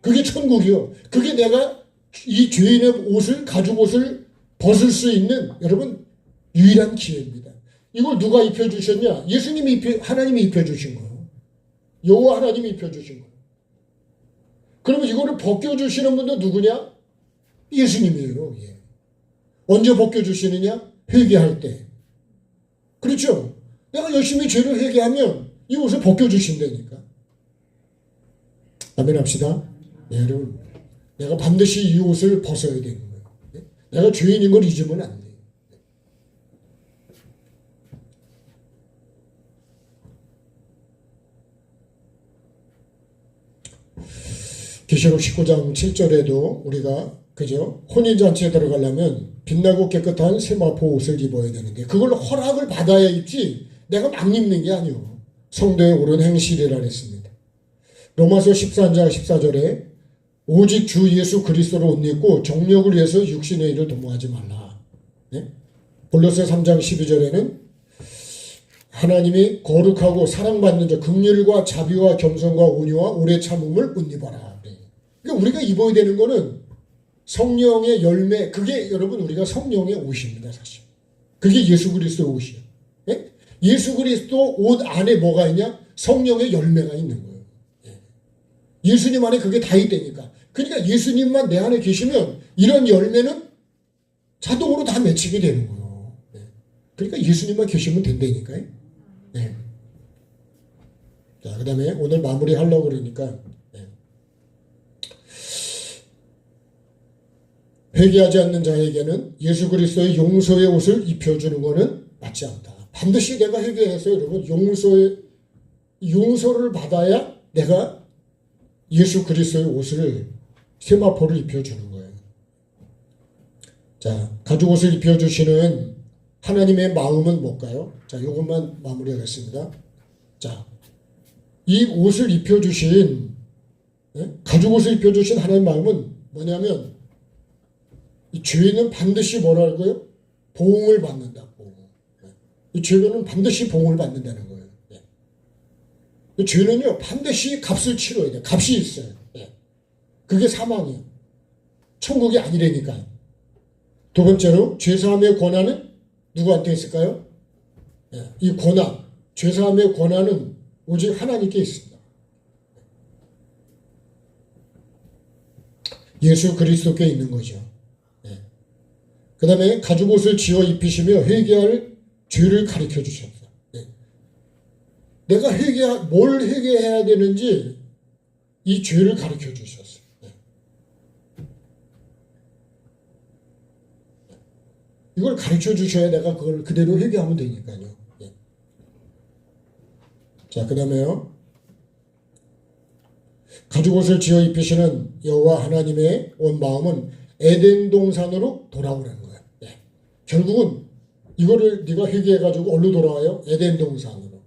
Speaker 1: 그게 천국이요. 그게 내가 이 죄인의 옷을 가죽 옷을 벗을 수 있는 여러분 유일한 기회입니다. 이걸 누가 입혀주셨냐? 하나님이 입혀주신 거예요. 여호와 하나님이 입혀주신 거예요. 그러면 이거를 벗겨주시는 분도 누구냐? 예수님이에요. 예. 언제 벗겨주시느냐? 회개할 때. 그렇죠? 내가 열심히 죄를 회개하면 이 옷을 벗겨주신다니까. 아멘 합시다. 네, 여러분. 내가 반드시 이 옷을 벗어야 되는 거예요. 네? 내가 죄인인 걸 잊으면 안 돼요. 계시록 19장 7절에도 우리가 그죠? 혼인잔치에 들어가려면 빛나고 깨끗한 세마포 옷을 입어야 되는데 그걸 허락을 받아야 입지 내가 막 입는 게 아니요. 성도의 옳은 행실이라 했습니다. 로마서 14장 14절에 오직 주 예수 그리스도로 옷 입고 정력을 위해서 육신의 일을 도모하지 말라. 네? 골로새 3장 12절에는 하나님이 거룩하고 사랑받는 자 긍휼과 자비와 겸손과 온유와 오래 참음을 옷 입어라. 그러니까 우리가 입어야 되는 거는 성령의 열매, 그게 여러분 우리가 성령의 옷입니다. 사실 그게 예수 그리스도의 옷이에요. 예? 예수 그리스도 옷 안에 뭐가 있냐? 성령의 열매가 있는 거예요. 예. 예수님 안에 그게 다 있다니까. 그러니까 예수님만 내 안에 계시면 이런 열매는 자동으로 다 맺히게 되는 거예요. 예. 그러니까 예수님만 계시면 된다니까요. 예. 자, 그 다음에 오늘 마무리하려고 그러니까 회개하지 않는 자에게는 예수 그리스도의 용서의 옷을 입혀주는 것은 맞지 않다. 반드시 내가 회개해서 여러분 용서를 받아야 내가 예수 그리스도의 옷을 세마포를 입혀주는 거예요. 자, 가죽 옷을 입혀주시는 하나님의 마음은 뭘까요? 자, 이것만 마무리하겠습니다. 자, 이 옷을 입혀주신 가죽 옷을 입혀주신 하나님의 마음은 뭐냐면 이 죄는 반드시 뭐라고요? 보응을 받는다고. 이 죄는 반드시 보응을 받는다는 거예요. 이 죄는요 반드시 값을 치러야 돼. 값이 있어요. 그게 사망이에요. 천국이 아니라니까요. 두 번째로 죄사함의 권한은 누구한테 있을까요? 이 권한, 죄사함의 권한은 오직 하나님께 있습니다. 예수 그리스도께 있는 거죠. 그 다음에 가죽옷을 지어 입히시며 회개할 죄를 가르쳐 주셨다. 내가 뭘 회개해야 되는지 이 죄를 가르쳐 주셨어요. 이걸 가르쳐 주셔야 내가 그걸 그대로 회개하면 되니까요. 자, 그 다음에요. 가죽옷을 지어 입히시는 여호와 하나님의 온 마음은 에덴 동산으로 돌아오라는 거예요. 결국은 이거를 네가 회개해가지고 어디로 돌아와요? 에덴 동산으로.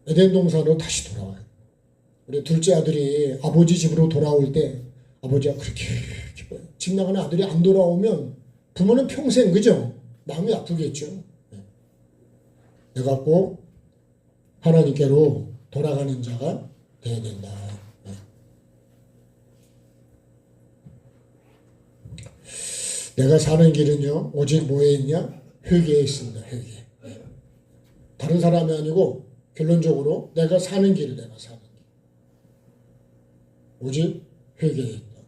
Speaker 1: 에덴 동산으로 다시 돌아와요. 우리 둘째 아들이 아버지 집으로 돌아올 때 아버지가 그렇게 기뻐요. 집 나가는 아들이 안 돌아오면 부모는 평생 그죠? 마음이 아프겠죠. 내가 꼭 하나님께로 돌아가는 자가 되어야 된다. 내가 사는 길은요 오직 뭐에 있냐? 회개에 있습니다. 회개. 다른 사람이 아니고 결론적으로 내가 사는 길. 오직 회개에 있다.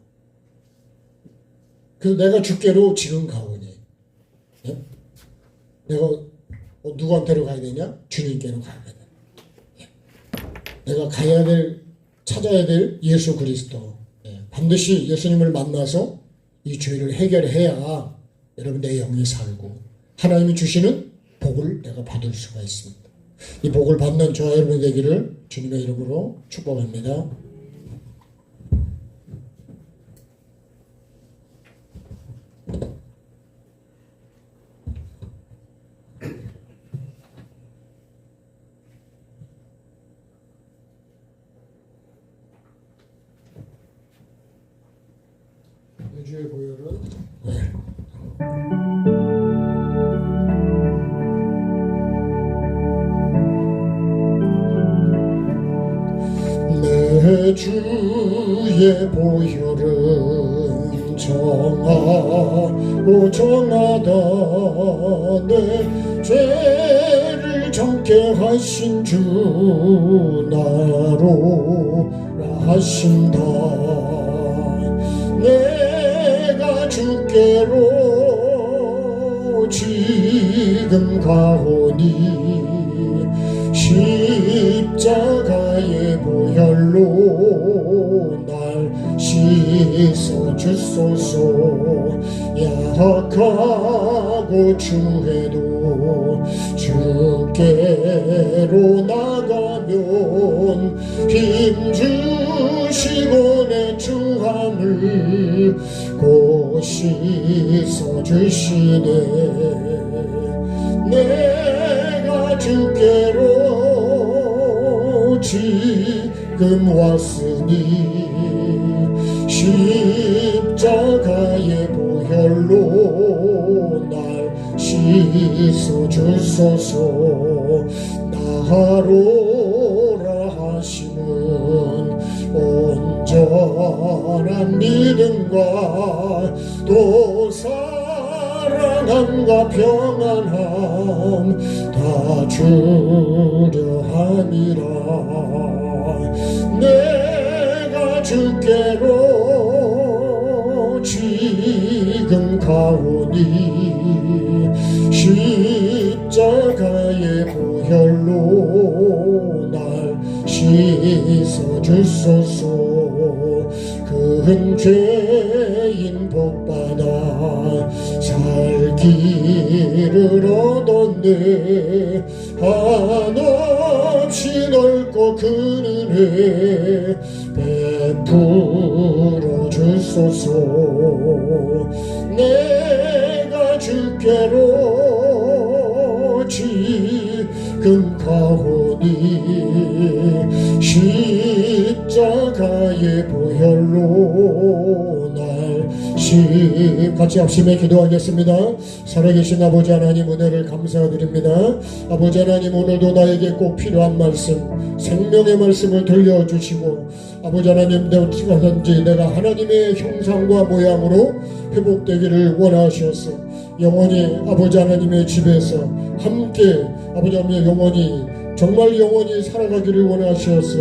Speaker 1: 그래서 내가 주께로 지금 가오니. 내가 누구한테로 가야 되냐? 주님께로 가야 돼. 내가 찾아야 될 예수 그리스도. 반드시 예수님을 만나서 이 죄를 해결해야 여러분 내 영이 살고 하나님이 주시는 복을 내가 받을 수가 있습니다. 이 복을 받는 저와 여러분 되기를 주님의 이름으로 축복합니다. 주의 보혈은 내 주의 보혈은 정하다 내 죄를 정케 하신 주 나로 하신다. 내가 주께로 지금 가오니 십자가의 보혈로 날 씻어 주소서. 약하고 추해도 주께로 나가면 힘주시고 내 주함을 곧 씻어 주시네. 내가 주께로 지금 왔으니 십자가의 보혈로 날 씻어 주소서. 나로라 하심은 온전한 믿음과 또 사랑함과 평안함 다 주려 함이라. 내가 주께로 지금 가오니 십자가의 보혈로 날 씻어 주소서. 큰 죄인 복받아 살 길을 얻었네. 한없이 넓고 큰 은혜 베풀어 주소서. 내가 주께로 지금 가오니 십자가의 보혈로 날 같이 합심해 기도하겠습니다. 살아계신 아버지 하나님 은혜를 감사드립니다. 아버지 하나님 오늘도 나에게 꼭 필요한 말씀, 생명의 말씀을 들려주시고 아버지 하나님 어디가든지 내가 하나님의 형상과 모양으로 회복되기를 원하셔서 영원히 아버지 하나님의 집에서 함께 아버지 하나님의 영원히 정말 영원히 살아가기를 원하셔서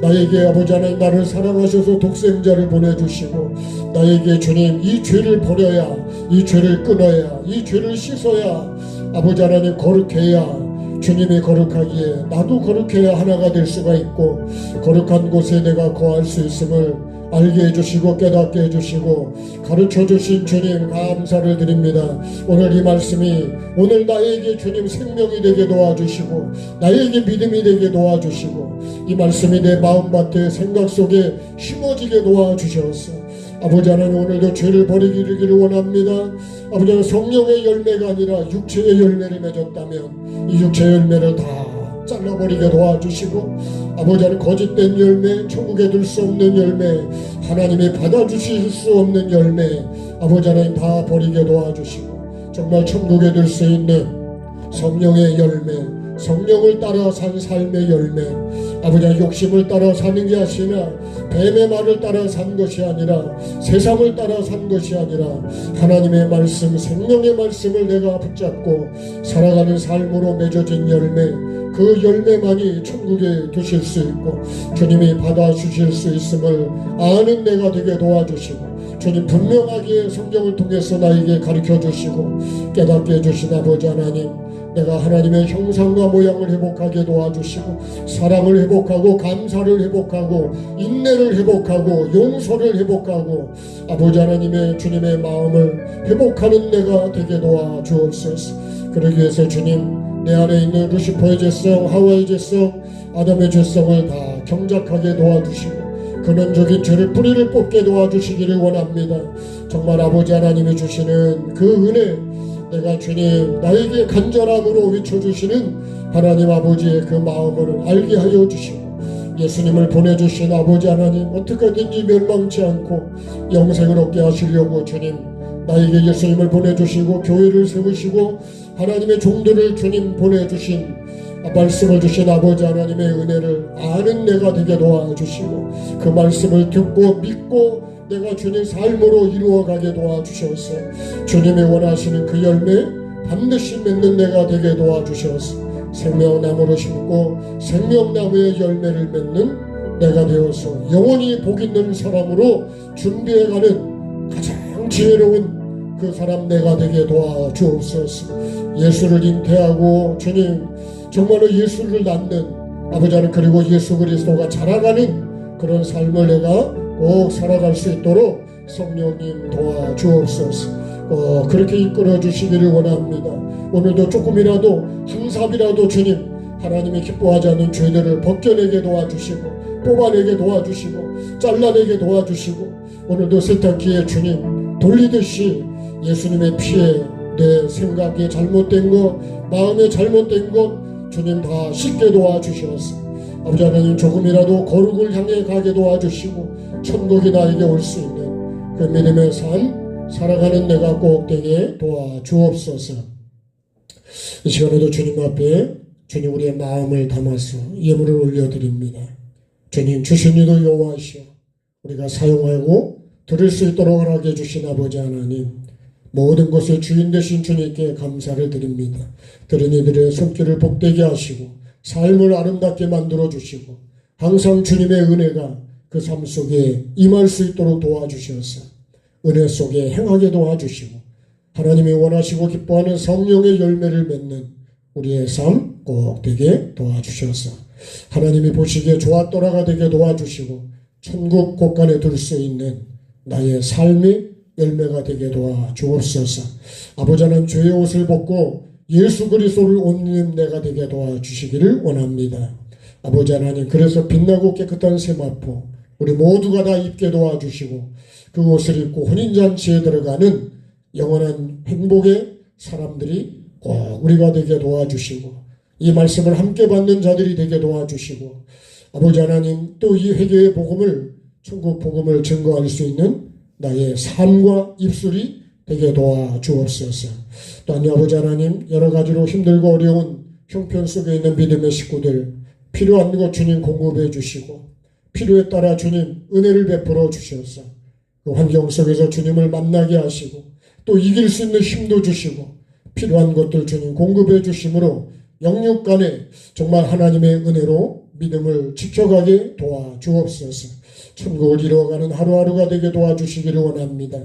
Speaker 1: 나에게 아버지 하나님 나를 사랑하셔서 독생자를 보내주시고 나에게 주님 이 죄를 버려야 이 죄를 끊어야 이 죄를 씻어야 아버지 하나님 거룩해야 주님이 거룩하기에 나도 거룩해야 하나가 될 수가 있고 거룩한 곳에 내가 거할 수 있음을 알게 해주시고 깨닫게 해주시고 가르쳐주신 주님 감사를 드립니다. 오늘 이 말씀이 오늘 나에게 주님 생명이 되게 도와주시고 나에게 믿음이 되게 도와주시고 이 말씀이 내 마음밭에 생각 속에 심어지게 도와주셔서 아버지 하나님 오늘도 죄를 버리기를 원합니다. 아버지 하나님 성령의 열매가 아니라 육체의 열매를 맺었다면 이 육체의 열매를 다 잘라버리게 도와주시고 아버지 하나님 거짓된 열매 천국에 둘 수 없는 열매 하나님이 받아주실 수 없는 열매 아버지 하나님 다 버리게 도와주시고 정말 천국에 둘 수 있는 성령의 열매 성령을 따라 산 삶의 열매 아버지 하나님 욕심을 따라 사는 게 아니라 뱀의 말을 따라 산 것이 아니라 세상을 따라 산 것이 아니라 하나님의 말씀 생명의 말씀을 내가 붙잡고 살아가는 삶으로 맺어진 열매 그 열매만이 천국에 두실 수 있고 주님이 받아주실 수 있음을 아는 내가 되게 도와주시고 주님 분명하게 성경을 통해서 나에게 가르쳐주시고 깨닫게 해주신 아버지 하나님 내가 하나님의 형상과 모양을 회복하게 도와주시고 사랑을 회복하고 감사를 회복하고 인내를 회복하고 용서를 회복하고 아버지 하나님의 주님의 마음을 회복하는 내가 되게 도와주옵소서. 그러기 위해서 주님 내 안에 있는 루시퍼의 죄성 하와의 죄성 아담의 죄성을 다 경작하게 도와주시고 근원적인 죄를 뿌리를 뽑게 도와주시기를 원합니다. 정말 아버지 하나님이 주시는 그 은혜 내가 주님 나에게 간절함으로 외쳐주시는 하나님 아버지의 그 마음을 알게 하여 주시고 예수님을 보내주신 아버지 하나님 어떻게든지 멸망치 않고 영생을 얻게 하시려고 주님 나에게 예수님을 보내주시고 교회를 세우시고 하나님의 종들을 주님 보내주신 말씀을 주신 아버지 하나님의 은혜를 아는 내가 되게 도와주시고 그 말씀을 듣고 믿고 내가 주님 삶으로 이루어가게 도와주셔서 주님이 원하시는 그 열매 반드시 맺는 내가 되게 도와주셔서 생명나무를 심고 생명나무의 열매를 맺는 내가 되어서 영원히 복 있는 사람으로 준비해가는 가장 지혜로운 그 사람 내가 되게 도와주옵소서. 예수를 잉태하고 주님 정말로 예수를 낳는 아버지 하나님 그리고 예수 그리스도가 자라가는 그런 삶을 내가 꼭 살아갈 수 있도록 성령님 도와주옵소서. 그렇게 이끌어 주시기를 원합니다. 오늘도 조금이라도 한 삽이라도 주님 하나님이 기뻐하지 않는 죄들을 벗겨내게 도와주시고 뽑아내게 도와주시고 잘라내게 도와주시고 오늘도 세탁기에 주님 돌리듯이 예수님의 피에 내 생각에 잘못된 것 마음에 잘못된 것 주님 다 씻게 도와주셔서 아버지 하나님 조금이라도 거룩을 향해 가게 도와주시고 천국이 나에게 올 수 있는 그 믿음의 삶 살아가는 내가 꼭 되게 도와주옵소서. 이 시간에도 주님 앞에 주님 우리의 마음을 담아서 예물을 올려드립니다. 주님 주신 이도 여호와시여 우리가 사용하고 들을 수 있도록 허락해 주신 아버지 하나님 모든 것의 주인 되신 주님께 감사를 드립니다. 들은 이들의 손길을 복되게 하시고 삶을 아름답게 만들어 주시고 항상 주님의 은혜가 그 삶 속에 임할 수 있도록 도와주셔서 은혜 속에 행하게 도와주시고 하나님이 원하시고 기뻐하는 성령의 열매를 맺는 우리의 삶 꼭 되게 도와주셔서 하나님이 보시기에 좋았더라가 되게 도와주시고 천국 곳간에 둘 수 있는 나의 삶이 열매가 되게 도와주옵소서. 아버지 하나님 죄의 옷을 벗고 예수 그리스도를 옷 입는 내가 되게 도와주시기를 원합니다. 아버지 하나님 그래서 빛나고 깨끗한 세마포 우리 모두가 다 입게 도와주시고 그 옷을 입고 혼인잔치에 들어가는 영원한 행복의 사람들이 꼭 우리가 되게 도와주시고 이 말씀을 함께 받는 자들이 되게 도와주시고 아버지 하나님 또 이 회개의 복음을 천국 복음을 증거할 수 있는 나의 삶과 입술이 되게 도와주옵소서. 또한 아버지 하나님, 여러 가지로 힘들고 어려운 형편 속에 있는 믿음의 식구들 필요한 것 주님 공급해 주시고 필요에 따라 주님 은혜를 베풀어 주셔서 그 환경 속에서 주님을 만나게 하시고 또 이길 수 있는 힘도 주시고 필요한 것들 주님 공급해 주심으로 영육 간에 정말 하나님의 은혜로 믿음을 지켜가게 도와주옵소서. 천국을 이루어가는 하루하루가 되게 도와주시기를 원합니다.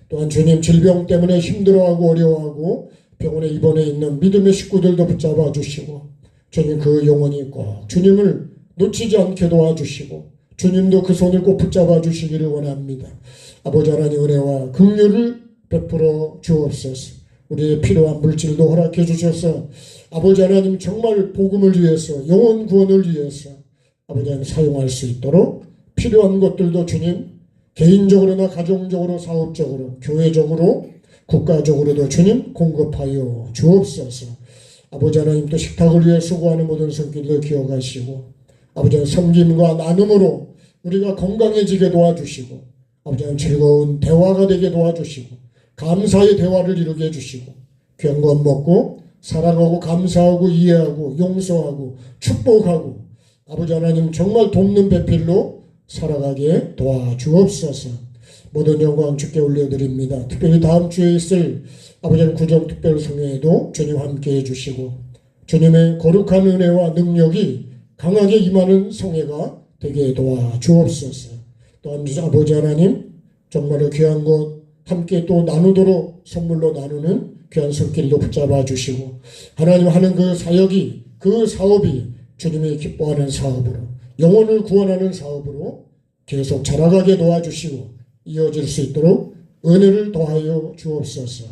Speaker 1: 또한 주님 질병 때문에 힘들어하고 어려워하고 병원에 입원해 있는 믿음의 식구들도 붙잡아 주시고 주님 그 영혼이 꼭 주님을 놓치지 않게 도와주시고 주님도 그 손을 꼭 붙잡아 주시기를 원합니다. 아버지 하나님 은혜와 긍휼을 베풀어 주옵소서. 우리의 필요한 물질도 허락해 주셔서 아버지 하나님 정말 복음을 위해서 영혼 구원을 위해서 아버지 하나님 사용할 수 있도록 필요한 것들도 주님 개인적으로나 가정적으로 사업적으로 교회적으로 국가적으로도 주님 공급하여 주옵소서. 아버지 하나님 또 식탁을 위해 수고하는 모든 손길도 기억하시고 아버지 하나님 섬김과 나눔으로 우리가 건강해지게 도와주시고 아버지 하나님 즐거운 대화가 되게 도와주시고 감사의 대화를 이루게 해주시고 귀한 것 먹고 사랑하고 감사하고 이해하고 용서하고 축복하고 아버지 하나님 정말 돕는 배필로 살아가게 도와주옵소서. 모든 영광 주께 올려드립니다. 특별히 다음 주에 있을 아버지 하나님 구정특별성회에도 주님 함께해 주시고 주님의 거룩한 은혜와 능력이 강하게 임하는 성회가 되게 도와주옵소서. 또한 아버지 하나님 정말로 귀한 것 함께 또 나누도록 선물로 나누는 귀한 손길도 붙잡아 주시고 하나님 하는 그 사역이 그 사업이 주님이 기뻐하는 사업으로 영혼을 구원하는 사업으로 계속 자라가게 도와주시고 이어질 수 있도록 은혜를 더하여 주옵소서.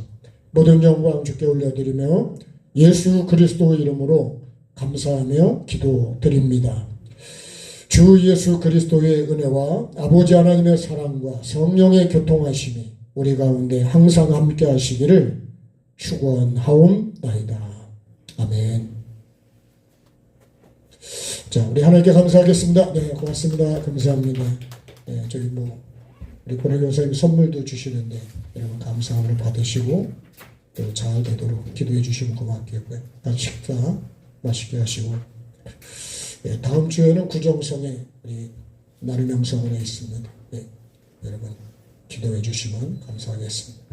Speaker 1: 모든 영광 주께 올려드리며 예수 그리스도의 이름으로 감사하며 기도드립니다. 주 예수 그리스도의 은혜와 아버지 하나님의 사랑과 성령의 교통하심이 우리 가운데 항상 함께 하시기를 축원하옵나이다. 아멘. 자, 우리 하나님께 감사하겠습니다. 네, 고맙습니다. 감사합니다. 네, 저기 우리 권혜교사님 선물도 주시는데 여러분 감사함을 받으시고 또 잘 되도록 기도해 주시면 고맙겠고요. 식사 맛있게 하시고 네, 다음 주에는 구정성에 우리 나눔 명성원에 있습니다. 네, 여러분 기도해 주시면 감사하겠습니다.